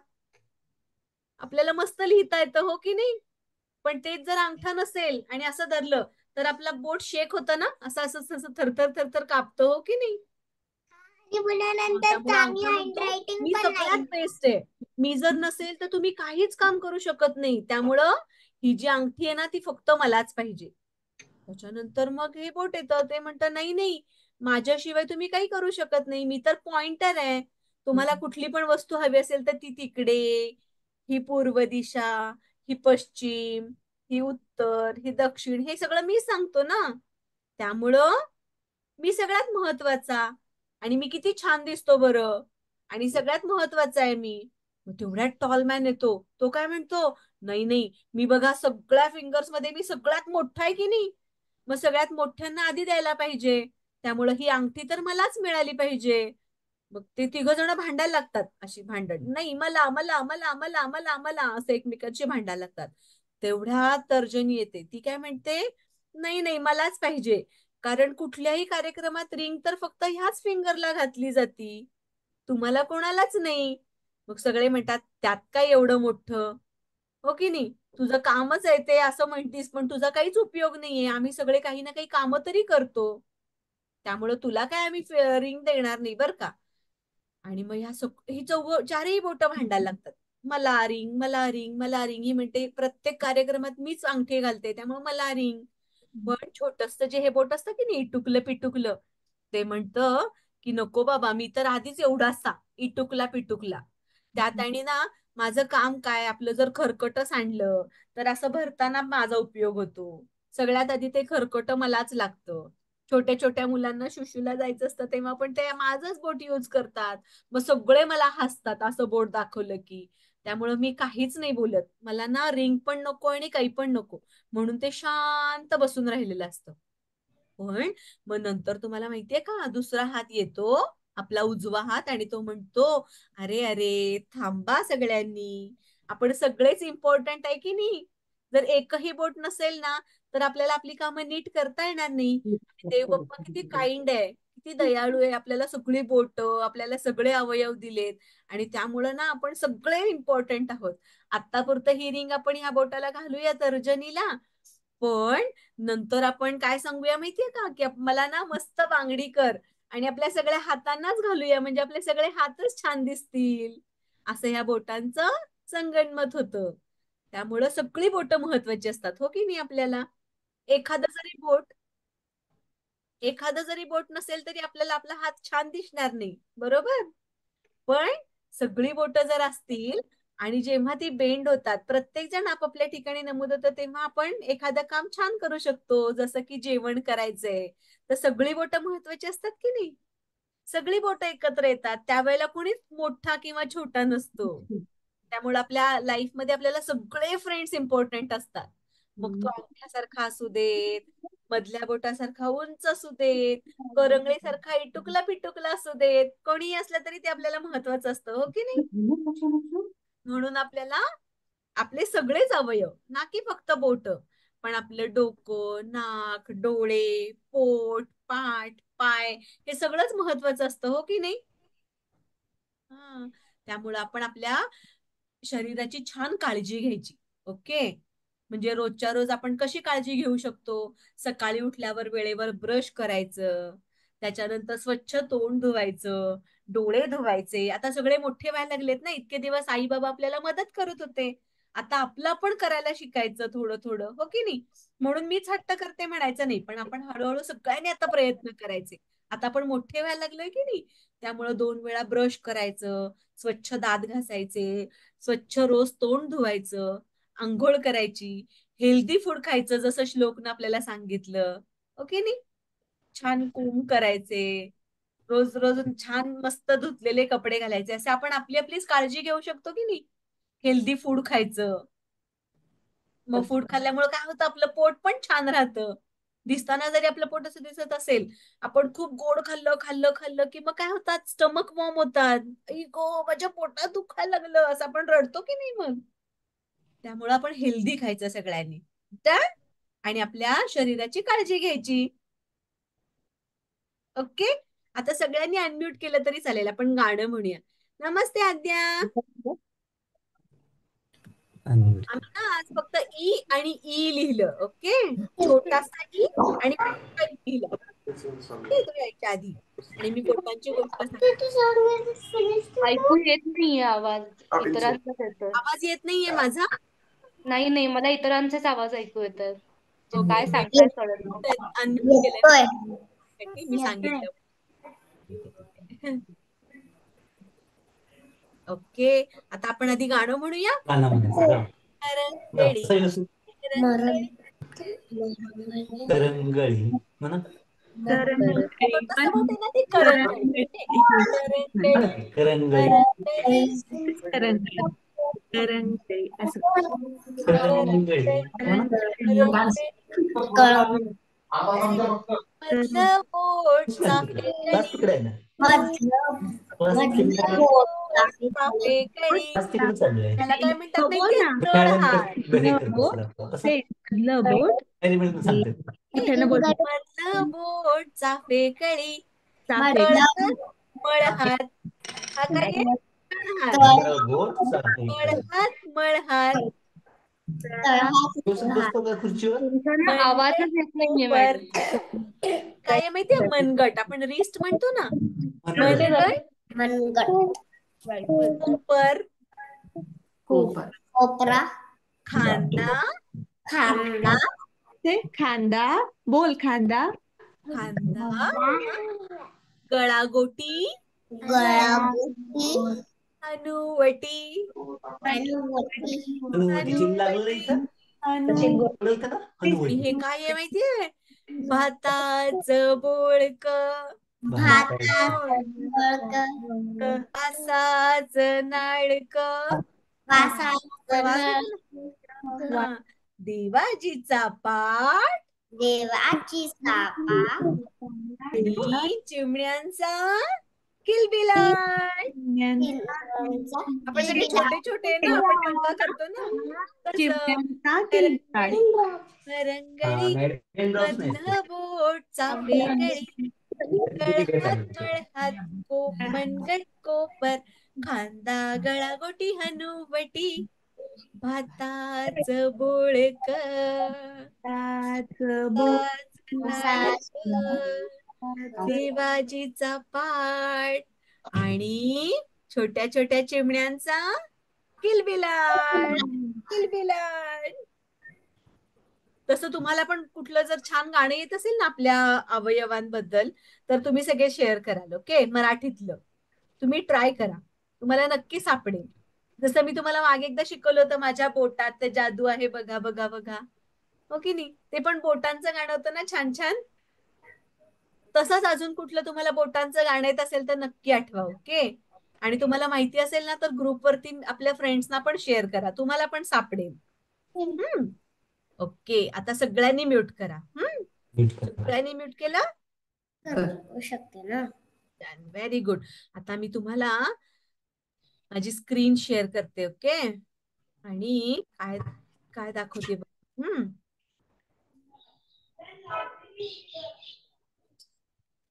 आपल्याला मस्त लिहिता येतं, हो की नाही. पण तेच जर अंगठा नसेल आणि असं धरलं तर आपला बोट शेक होतं ना, असं असं असं थरथर थरथर कापतो, हो की नाही. आणि पुन्हा त्यामुळे चांगली अंगठा म्हणतो हँडरायटिंग मी पण सगळ्यात नाही. बेस्ट आहे, मी जर नसेल तर तुम्ही काहीच काम करू शकत नाही. त्यामुळं ही जी अंगठी आहे ना ती फक्त मलाच पाहिजे. त्याच्यानंतर मग हे बोट येतं, ते म्हणतं नाही नाही, माझ्याशिवाय तुम्ही काही करू शकत नाही, मी तर पॉइंटर आहे. तुम्हाला कुठली पण वस्तू हवी असेल तर ती तिकडे, ही पूर्व दिशा, ही पश्चिम, ही उत्तर, ही दक्षिण, हे सगळं मी सांगतो ना. त्यामुळं मी सगळ्यात महत्वाचा, आणि मी किती छान दिसतो बरं, आणि सगळ्यात महत्वाचा आहे मी. मग तेवढ्यात टॉल मॅन येतो, तो काय म्हणतो, नाही नाही, मी बघा सगळ्या फिंगर्स मध्ये मी सगळ्यात मोठा आहे की नाही, मग सगळ्यात मोठ्यांना आधी द्यायला पाहिजे, त्यामुळे ही अंगठी तर मलाच मिळाली पाहिजे. मग ते तिघ जण भांडायला लागतात, अशी भांडण, नाही मला मला मला मला मला मला असं एकमेकांशी भांडायला लागतात. तेवढ्या तर्जनी येते, ती काय म्हणते, नाही नाही मलाच पाहिजे, कारण कुठल्याही कार्यक्रमात रिंग तर फक्त ह्याच फिंगरला घातली जाती, तुम्हाला कोणालाच नाही. मग सगळे म्हणतात त्यात काय एवढं मोठं, हो की नाही, तुझं कामच आहे ते असं म्हणतीस, पण तुझा काहीच उपयोग नाहीये, आम्ही सगळे काही ना काही कामं तरी करतो, त्यामुळे तुला काय आम्ही रिंग देणार नाही बर का. आणि मग ही चारही बोट भांडायला लागतात, मला रिंग मला रिंग मला रिंग, ही म्हणते प्रत्येक कार्यक्रमात मीच अंगठी घालते त्यामुळे मला रिंग. पण छोटस जे हे बोट असतं की नाही, इटुकलं पिटुकलं, ते म्हणतं की नको बाबा, मी तर आधीच एवढासा इटुकला पिटुकला, त्यात आणि ना माझं काम काय, आपलं जर खरकट सांडलं तर असं भरताना माझा उपयोग होतो, सगळ्यात आधी ते खरकट मलाच लागतं. छोट्या छोट्या मुलांना शुशूला जायचं असतं तेव्हा पण ते माझंच बोट यूज करतात, मग सगळे मला हसतात असं बोट दाखवलं की. त्यामुळं मी काहीच नाही बोलत, मला ना रिंग पण नको आणि काही पण नको, म्हणून ते शांत बसून राहिलेलं असतं. पण मग नंतर तुम्हाला माहितीये का, दुसरा हात येतो, आपला उजवा हात, आणि तो म्हणतो, अरे अरे थांबा सगळ्यांनी, आपण सगळेच इम्पॉर्टंट आहे की नाही, जर एकही बोट नसेल ना तर आपल्याला आपली कामं नीट करता येणार नाही. देव बाप्पा किती काइंड आहे, किती दयाळू आहे, आपल्याला सगळी बोट, आपल्याला सगळे अवयव दिलेत, आणि त्यामुळं ना आपण सगळे इम्पॉर्टंट आहोत. आतापुरतं ही रिंग आपण ह्या बोटाला घालूया तर्जनीला, पण नंतर आपण काय सांगूया माहितीये का, की मला ना मस्त बांगडी कर आणि आपल्या सगळ्या हातांनाच घालूया, म्हणजे आपले सगळे हातच छान दिसतील, असं ह्या बोटांचं संगनमत होतं. त्यामुळं सगळी बोट महत्वाची असतात, हो की नाही. आपल्याला एखादं जरी बोट एखादं जरी बोट नसेल तरी आपल्याला आपला हात छान दिसणार नाही, बरोबर. पण सगळी बोट जर असतील आणि जेव्हा ती बेंड होतात, प्रत्येक जण आपापल्या ठिकाणी नमूद होतं, तेव्हा आपण एखादं काम छान करू शकतो, जसं की जेवण करायचंय तर सगळी बोट महत्वाची असतात की नाही, सगळी बोट एकत्र येतात, त्यावेळेला कोणीच मोठा किंवा छोटा नसतो. त्यामुळे आपल्या लाईफ मध्ये आपल्याला सगळे फ्रेंड्स इम्पॉर्टंट असतात, मग तो अंगठ्यासारखा असू देत, मधल्या बोटासारखा उंच असू देत, करंगळीसारखा इटुकला पिटुकला असू देत, कोणीही असलं तरी ते आपल्याला महत्वाचं असतं, हो की नाही. म्हणून आपल्याला आपले सगळेच अवयव, ना की फक्त बोट, पण आपलं डोकं, नाक, डोळे, पोट, पाठ, पाय, हे सगळंच महत्वाचं असतं, हो की नाही. हा, त्यामुळे आपण आपल्या शरीराची छान काळजी घ्यायची. ओके. म्हणजे रोजच्या रोज आपण कशी काळजी घेऊ शकतो, सकाळी उठल्यावर वेळेवर ब्रश करायचं, त्याच्यानंतर स्वच्छ तोंड धुवायचं, डोळे धुवायचे. आता सगळे मोठे व्हायला लागलेत ना, इतके दिवस आई बाबा आपल्याला मदत करत होते, आता आपलं पण करायला शिकायचं थोडं थोडं, हो की नाही. म्हणून मीच हट्ट करते म्हणायचं नाही, पण आपण हळूहळू सगळ्यांनी आता प्रयत्न करायचे, आता आपण मोठे व्हायला लागलोय की नाही. त्यामुळे 2 वेळा ब्रश करायचं, स्वच्छ दात घासायचे, स्वच्छ रोज तोंड धुवायचं, आंघोळ करायची, हेल्दी फूड खायचं जसं श्लोकनं आपल्याला सांगितलं. ओके नी? छान कोंब करायचे, रोज रोज छान मस्त धुतलेले कपडे घालायचे. असे आपण आपली आपलीच काळजी घेऊ शकतो की नाही? हेल्दी फूड खायचं. मग फूड खाल्ल्यामुळे काय होतं, आपलं पोट पण छान राहतं. दिसताना जरी आपलं पोट असं दिसत असेल, आपण खूप गोड खाल्लं खाल्लं खाल्लं की मग काय होतात, स्टमक वॉर्म होतात. गो माझ्या पोटात दुखायला लागलं असं आपण रडतो की नाही मग. त्यामुळे आपण हेल्दी खायचं सगळ्यांनी. आणि आपल्या शरीराची काळजी घ्यायची. ओके, आता सगळ्यांनी अनम्यूट केलं तरी चालेल, आपण गाणं म्हणूया. नमस्ते आद्या. आम्ही ना आज फक्त ई आणि ई लिहिलं. ओके, छोटासा ई आणि मोठा ई लिहिलं. ओके, तो यायच्या आधी. आणि मी बोटांची गोष्ट सांगते. ऐकू येत नाहीये आवाज, इतरांचाच येतोय. आवाज येत नाहीये माझा? नाही नाही, मला इतरांचाच आवाज ऐकू येतोय. ओके, काय सांगताय कळत नाही. अनम्यूट केलंय मी सांगितलं. ओके, आता आपण आधी गाणं म्हणूया. करंगळी म्हणा. त्याला काय म्हणतात माहितीये? तळहात. मधलं बोट मधलं बोट चाफेकळी मळहात. हा काय आहे? मळहात मळहात. आवाजच येत नाहीये मॅडम. काय आहे माहितीये? मनगट. आपण रिस्ट म्हणतो ना, मनगट. कोपर, कोपरा, खांदा, खांदा, खांदा. बोल खांदा. खांदा, गळागोटी, गळागोटी, हनुवटी, हे काय आहे माहितीये? भाताचं बोळक, असाच नाळक, देवाजीचा पाट, देवाची सापा, आणि चिमण्यांचा किलबिलाट. आपण सगळे छोटे छोटे ना, आपण दंगा करतो ना, रंगळी मधलं बोट चाफेकळी, गळहात मळहात मनगट कोपर, खांदा गळागोटी हनुवटी, भाताच बोळक, देवाजीचा पाट, आणि छोट्या छोट्या चिमण्यांचा किलबिलाट किलबिलाट. तसं तुम्हाला पण कुठलं जर छान गाणं येत असेल ना आपल्या अवयवांबद्दल, तर तुम्ही सगळे शेअर कराल. ओके, मराठीतलं तुम्ही ट्राय करा, तुम्हाला नक्की सापडेल. जसं मी तुम्हाला मागे एकदा शिकवलं होतं, माझ्या बोटात ते जादू आहे बघा बघा बघा. ओके नाही, ते पण बोटांचं गाणं होतं ना, छान छान. तसंच अजून कुठलं तुम्हाला बोटांचं गाणं येत असेल तर नक्की आठवा. ओके, आणि तुम्हाला माहिती असेल ना तर ग्रुपवरती आपल्या फ्रेंड्सना पण शेअर करा, तुम्हाला पण सापडेल. ओके, आता सगळ्यांनी म्यूट करा. सगळ्यांनी म्यूट केलं? करू शकते ना. Very good. आता मी तुम्हाला माझी स्क्रीन शेअर करते. ओके, आणि काय काय दाखवते बघ.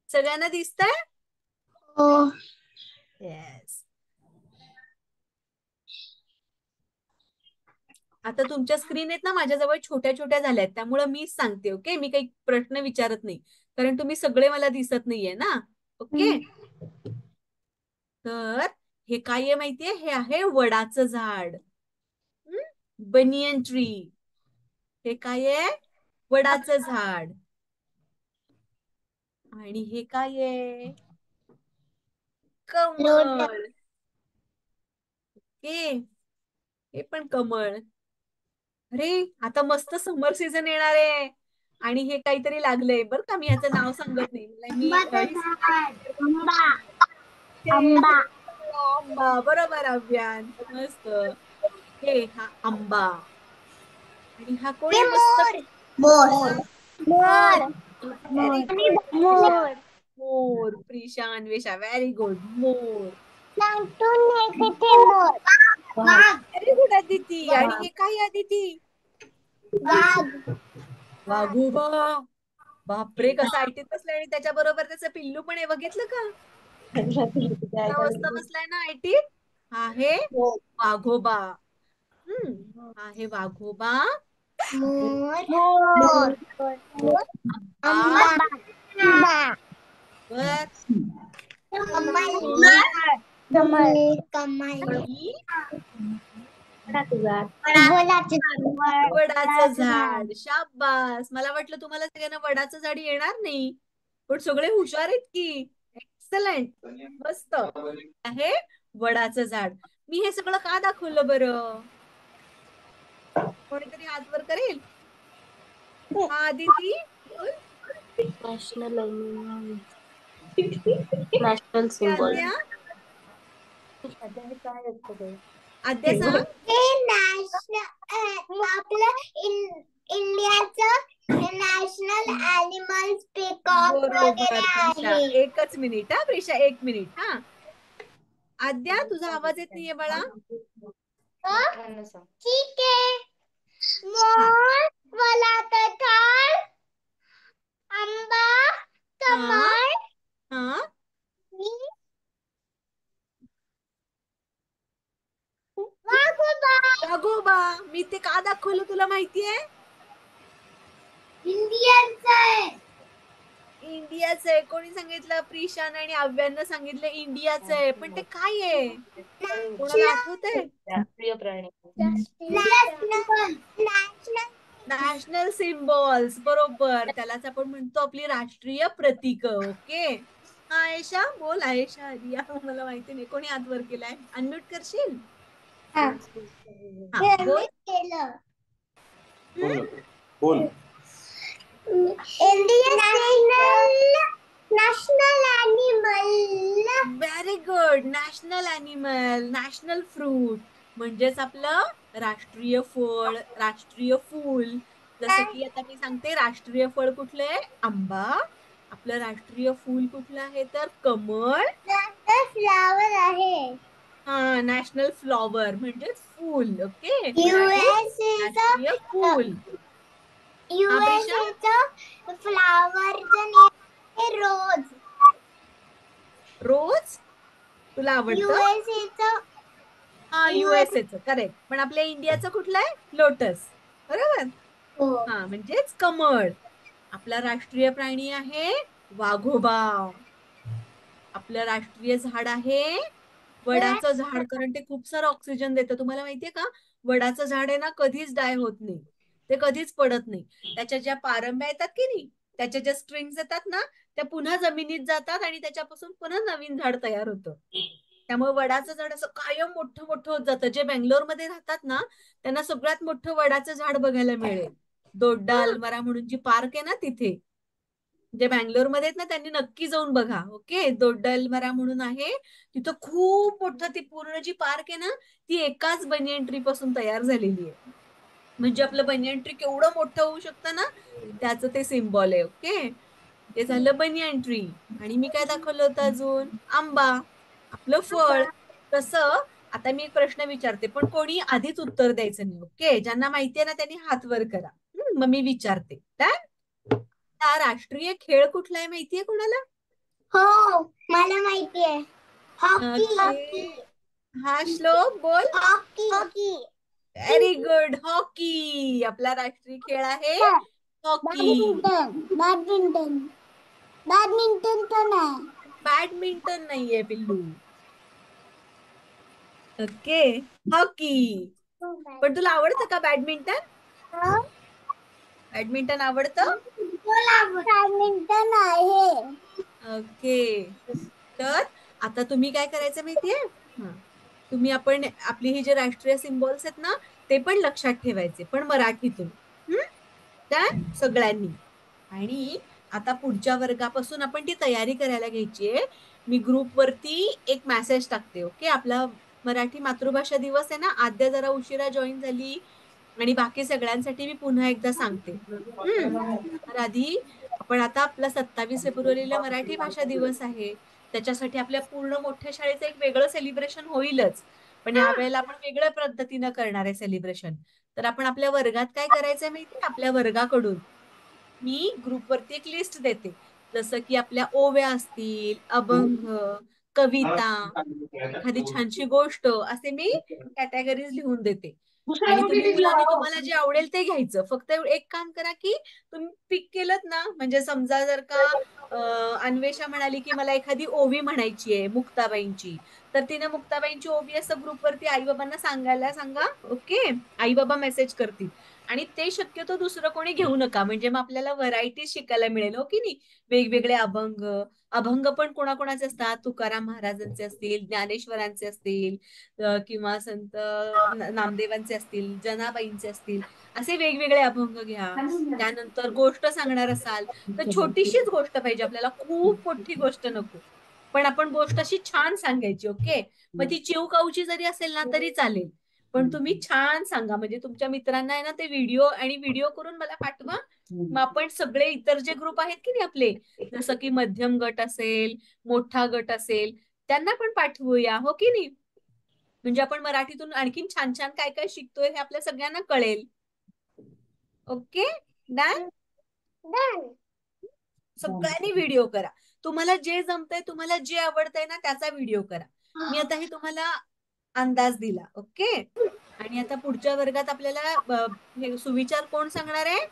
सगळ्यांना दिसतंय? हो. येस. आता तुमच्या स्क्रीन आहेत ना माझ्याजवळ छोट्या छोट्या झाल्यात, त्यामुळे मी सांगते. ओके, मी काही प्रश्न विचारत नाही, कारण तुम्ही सगळे मला दिसत नाहीये ना. ओके, तर हे काय आहे माहितीये? हे आहे वडाचं झाड, बनियन ट्री. हे काय आहे? वडाचं झाड. आणि हे काय आहे? कमळ. ओके, हे पण कमळ. अरे आता मस्त समर सीझन येणार आहे आणि हे काहीतरी लागलंय बरं का. मी ह्याचं नाव सांगत नाही. मी आंबा. आंबा बरोबर अभियान मस्त. हे हा आंबा आणि हा कोण आहे मस्त मोर. Very good. मोर. मोर. Prisha Anvesha very good. मोर. मोर. Very good Aditi. आणि हे काय अदिती? वाघ. वाघोबा. बापरे कसा आयटीत बसलाय आणि त्याच्या बरोबर त्याचं पिल्लू पण आहे बघितलं का? मस्त बसलाय ना आयटीत. हा आहे वाघोबा. हा आहे वाघोबा. मोर. आंबा. बर. वडाचं झाड. शाबास. मला वाटलं तुम्हाला सगळ्यांना वडाचं झाड येणार नाही पण सगळे हुशार आहेत की. एक्सलंट. मस्त आहे वडाचं झाड. मी हे सगळं का दाखवलं बरं? कोणीतरी हात वर करेल? हा अदिती बोल. National symbol. आद्या सांग. आपलं इंडियाचं नॅशनल ॲनिमल पीकॉक बरोबर वगैरे प्रिशा. आहे. एकच मिनिट हा प्रिशा. 1 मिनिट हा. आद्या तुझा आवाज येत नाहीये बाळा. ठीक आहे. मोर, वलाचं झाड, आंबा, कमळ, हा वाघोबा. वाघोबा. मी ते का दाखवलं तुला माहितीये? इंडियनचं आहे. इंडियाचं आहे. कोणी सांगितलं? प्रिशान आणि आव्यानं सांगितलं इंडियाचं आहे. पण ते काय आहे? कोणाला आठवतंय? राष्ट्रीय प्राणी. National symbols. बरोबर. त्यालाच आपण म्हणतो आपली राष्ट्रीय प्रतीक. ओके. हा आयशा बोल. आयशा रिया मला माहिती नाही कोणी हात वर केलाय. अनम्यूट करशील? हा बोल. बोल. Indian national animal. Very good. National animal. National fruit म्हणजेच आपलं राष्ट्रीय फळ, राष्ट्रीय फूल. जसं की आता मी सांगते राष्ट्रीय फळ कुठलं आहे? आंबा. आपलं राष्ट्रीय फूल कुठलं आहे तर कमळ. फ्लावर आहे. हा नॅशनल फ्लॉवर म्हणजेच फूल. ओके. राष्ट्रीय फूल. युएसएचं फ्लावरचं नेम आहे रोज. रोज तुला आवडतं? युएसएचं. हा युएसएचं करेक्ट. पण आपल्या इंडियाचं कुठलं आहे? लोटस. बरोबर. हा म्हणजेच कमळ. आपला राष्ट्रीय प्राणी आहे वाघोबा. आपलं राष्ट्रीय झाड आहे वडाचं झाड. कारण ते खूप सारं ऑक्सिजन देतं. तुम्हाला माहितीये का? वडाचं झाड आहे ना कधीच डाय होत नाही. ते कधीच पडत नाही. त्याच्या ज्या पारंब्या येतात की नाही, त्याच्या ज्या स्ट्रिंग्स येतात ना त्या पुन्हा जमिनीत जातात आणि त्याच्यापासून पुन्हा नवीन झाड तयार होतं. त्यामुळे वडाचं झाड असं कायम मोठं मोठं होत जातं. जे बेंगलोरमध्ये राहतात ना त्यांना सगळ्यात मोठं वडाचं झाड बघायला मिळेल. दोड्डा अल्मोरा म्हणून जी पार्क आहे ना तिथे. जे बँगलोरमध्ये आहेत ना त्यांनी नक्की जाऊन बघा. ओके. दोड्डा अल्मोरा म्हणून आहे. तिथं खूप मोठं ती पूर्ण जी पार्क आहे ना ती एकाच बनियन ट्री पासून तयार झालेली आहे. म्हणजे आपलं बनियन ट्री केवढं मोठं होऊ शकतं ना त्याचं ते सिम्बॉल आहे. ओके. ते झालं बनियन ट्री. आणि मी काय दाखवलं होतं अजून? आंबा. आपलं फळ. तसं आता मी एक प्रश्न विचारते पण कोणी आधीच उत्तर द्यायचं नाही. ओके. ज्यांना माहितीये ना त्यांनी हात वर करा. मग मी विचारते. हा राष्ट्रीय खेळ कुठला आहे माहितीये कोणाला? हो मला माहितीये. हॉकी. हा श्लोक बोल. हॉकी. Very good. हॉकी. आपला राष्ट्रीय खेळ आहे हॉकी. बॅडमिंटन पण आहे. बॅडमिंटन नाहीये पिल्लू. ओके. हॉकी. पण तुला आवडतं का बॅडमिंटन? बॅडमिंटन आवडतं? बॅडमिंटन आहे. ओके. तर आता तुम्ही काय करायचं माहितीये? तुम्ही आपण आपली ही जे राष्ट्रीय सिम्बॉल्स आहेत ना ते पण लक्षात ठेवायचे, पण मराठीतून. त्या सगळ्यांनी. आणि आता पुढच्या वर्गापासून आपण ती तयारी करायला घ्यायची आहे. मी ग्रुपवरती एक मेसेज टाकते. ओके, आपला मराठी मातृभाषा दिवस आहे ना, आद्या जरा उशिरा जॉईन झाली आणि बाकी सगळ्यांसाठी मी पुन्हा एकदा सांगते. तर आधी आपण आता आपला 27 फेब्रुवारीला मराठी भाषा दिवस आहे. त्याच्यासाठी आपल्या पूर्ण मोठ्या शाळेचं एक वेगळं सेलिब्रेशन होईलच, पण यावेळेला आपण वेगळ्या पद्धतीनं करणार आहे सेलिब्रेशन. तर आपण आपल्या वर्गात काय करायचंय माहितीये, आपल्या वर्गाकडून मी ग्रुपवरती एक लिस्ट देते, जसं की आपल्या ओव्या असतील, अभंग, कविता, एखादी छानशी गोष्ट, असे मी कॅटेगरीज लिहून देते. आणि तुम्ही मुलांनी तुम्हाला जे आवडेल ते घ्यायचं. फक्त एक काम करा की तुम्ही पिक केलं ना, म्हणजे समजा जर का अन्वेषा म्हणाली की मला एखादी ओवी म्हणायची आहे मुक्ताबाईंची, तर तिने मुक्ताबाईंची ओवी असं ग्रुपवरती आई बाबांना सांगायला सांगा. ओके, आई बाबा मेसेज करतील. आणि ते शक्यतो दुसरं कोणी घेऊ नका, म्हणजे मग आपल्याला व्हरायटी शिकायला मिळेल, हो की नाही. वेगवेगळे अभंग, अभंग पण कोणाकोणाचे असतात, तुकाराम महाराजांचे असतील, ज्ञानेश्वरांचे असतील, किंवा संत नामदेवांचे असतील, जनाबाईंचे असतील, असे वेगवेगळे अभंग घ्या. त्यानंतर गोष्ट सांगणार असाल तर छोटीशीच गोष्ट पाहिजे आपल्याला, खूप मोठी गोष्ट नको, पण आपण गोष्ट अशी छान सांगायची. ओके, मग ती चिवकाऊची जरी असेल ना तरी चालेल, पण तुम्ही छान सांगा. म्हणजे तुमच्या मित्रांना आहे ना ते व्हिडिओ करून मला पाठवा. मग आपण सगळे इतर जे ग्रुप आहेत की नाही आपले, जसं की मध्यम गट असेल, मोठा गट असेल, त्यांना पण पाठवूया, हो की नाही. म्हणजे आपण मराठीतून आणखीन छान छान काय काय शिकतोय हे आपल्या सगळ्यांना कळेल. Okay, done. सगळ्यांनी व्हिडिओ करा. तुम्हाला जे जमतंय, तुम्हाला जे आवडतंय ना त्याचा व्हिडिओ करा. मी आता हे तुम्हाला अंदाज दिला. ओके, आणि आता पुढच्या वर्गात आपल्याला हे सुविचार कोण सांगणार आहे?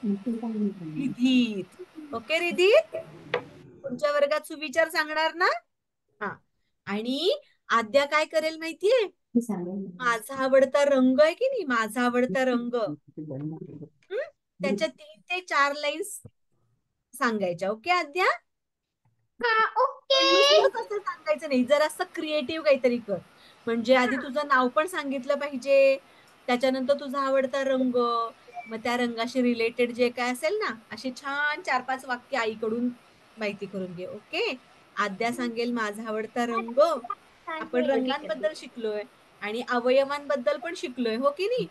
रिधित. ओके रिधित, पुढच्या वर्गात सुविचार सांगणार ना. हा, आणि आद्या काय करेल माहितीये, माझा आवडता रंग आहे की नाही, माझा आवडता रंग, त्याच्या 3 ते 4 लाईन्स सांगायच्या. ओके आद्या, पण नुसतंच असं सांगायचं नाही, जरा असं क्रिएटिव्ह काहीतरी कर. म्हणजे आधी तुझं नाव पण सांगितलं पाहिजे, त्याच्यानंतर तुझा आवडता रंग, मग त्या रंगाशी रिलेटेड जे काय असेल ना, अशी छान 4-5 वाक्य आईकडून माहिती करून घे. ओके, आद्या सांगेल माझा आवडता रंग. आपण रंगांबद्दल शिकलोय आणि अवयवांबद्दल पण शिकलोय, हो की नाही.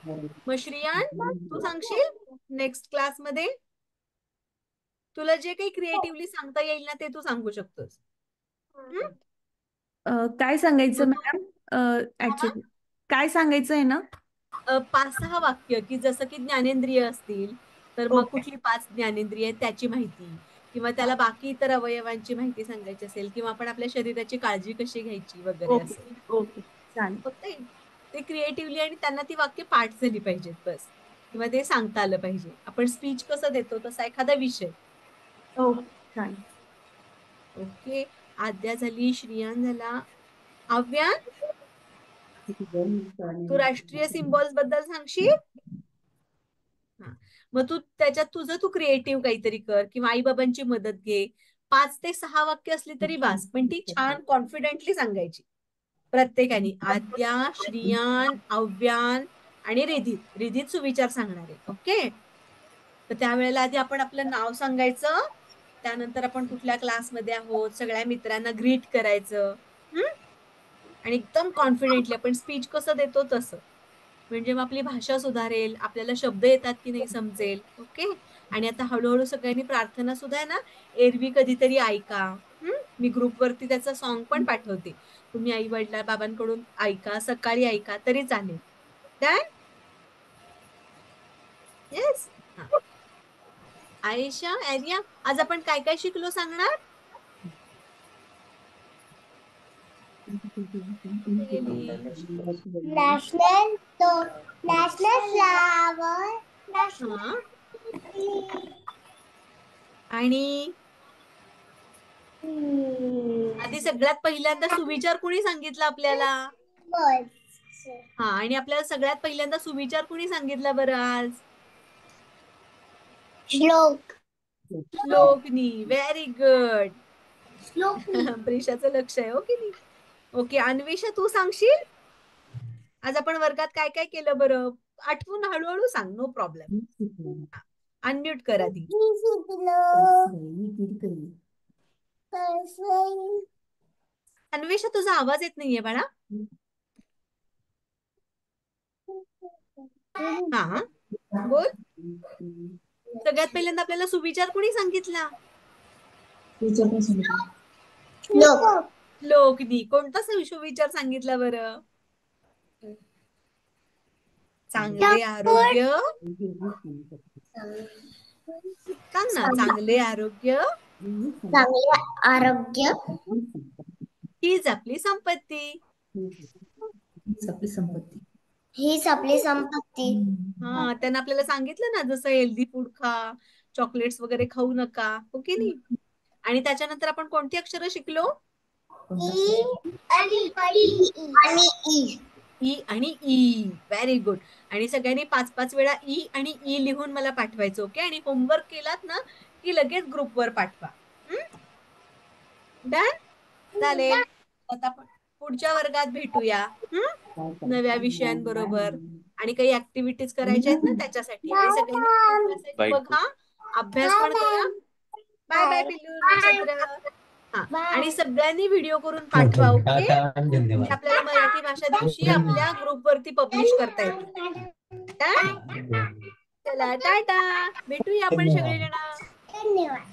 मग श्रियान, तू सांगशील नेक्स्ट क्लास मध्ये, तुला जे काही क्रिएटिव्हली सांगता येईल ना ते तू सांगू शकतोस. काय सांगायचं मॅडम? ऍक्च्युली काय सांगायचं आहे ना? 5-6 वाक्य, की जसं की ज्ञानेंद्रिय असतील तर मग ओके. कुठली 5 ज्ञानेंद्रिय त्याची माहिती, किंवा त्याला बाकी इतर अवयवांची माहिती सांगायची असेल, किंवा आपण आपल्या शरीराची काळजी कशी घ्यायची वगैरे ओके असं. ओके चालेल. फक्त ते क्रिएटिव्हली, आणि त्यांना ती वाक्य पाठ झाली पाहिजेत बस, किंवा ते सांगता आलं पाहिजे. आपण स्पीच कसं देतो तसा एखादा विषय. ओके चालेल. ओके, आद्या झाली, श्रियान झाला, आव्यान तू राष्ट्रीय सिम्बॉल्स बद्दल सांगशील. हा, मग तू त्याच्यात तू क्रिएटिव्ह काहीतरी कर, किंवा आई बाबांची मदत घे. 5 ते 6 वाक्य असली तरी बास, पण ती छान कॉन्फिडेंटली सांगायची प्रत्येकाने. आद्या, श्रियान, आव्यान आणि रिधित सुविचार सांगणार आहे. ओके, तर त्यावेळेला आधी आपण आपलं नाव सांगायचं, त्यानंतर आपण कुठल्या क्लासमध्ये आहोत, सगळ्या मित्रांना ग्रीट करायचं. आणि एकदम कॉन्फिडेंटली आपण स्पीच कसं देतो तसं, म्हणजे मग आपली भाषा सुधारेल, आपल्याला शब्द येतात की नाही समजेल. ओके, आणि आता हळूहळू सगळ्यांनी प्रार्थना सुद्धा आहे ना, एरवी कधीतरी ऐका. मी ग्रुपवरती त्याचं सॉन्ग पण पाठवते, तुम्ही आई वडिला बाबांकडून ऐका, सकाळी ऐका तरी चालेल. डन. येस. आयशा, एरिया, आज आपण काय काय शिकलो सांगणार? नॅशनल फ्लावर, हा, आणि आधी सगळ्यात पहिल्यांदा सुविचार कोणी सांगितला आपल्याला? हा, आणि आपल्याला सगळ्यात पहिल्यांदा सुविचार कोणी सांगितला बरं आज? श्लोकनी. Very good. प्रिशाचं लक्ष आहे, हो की नाही. ओके, अन्वेषा तू सांगशील? आज आपण वर्गात काय काय केलं बरं? आठवून हळूहळू सांग, नो प्रॉब्लेम. अनम्यूट कर आधी. अन्वेषा, तुझा आवाज येत नाहीये बाळा. हा बोल. सगळ्यात पहिल्यांदा आपल्याला सुविचार कोणी सांगितला? लोकनी. कोणता सुविचार सांगितला बरं? चांगले आरोग्य. सांग ना. चांगले आरोग्य हीच आपली संपत्ती. आपली संपत्ती. हीच आपली संपत्ती. हा, त्यांना आपल्याला सांगितलं ना, जसं हेल्दी फूड खा, चॉकलेट्स वगैरे खाऊ नका, हो की नाही? आणि त्याच्यानंतर आपण कोणती अक्षरं शिकलो? ई आणि ई. Very good. आणि सगळ्यांनी 5-5 वेळा ई आणि ई लिहून मला पाठवायचं. ओके? आणि होमवर्क केलात ना की लगेच ग्रुपवर पाठवा. डन? चालेल. आता आपण पुढच्या वर्गात भेटूया नव्या विषयांबरोबर. आणि काही ऍक्टिव्हिटीज करायच्या आहेत ना त्याच्यासाठी. आणि सगळ्यांनी बघा, अभ्यास पण करा. बाय बाय पिल्लू, नक्षत्र. हा, आणि सगळ्यांनी व्हिडिओ करून पाठवा. ओके? धन्यवाद. आपल्याला मराठी भाषा दिवशी आपल्या ग्रुपवरती पब्लिश करता येईल. चला, टाटा. भेटूया आपण सगळेजण. धन्यवाद.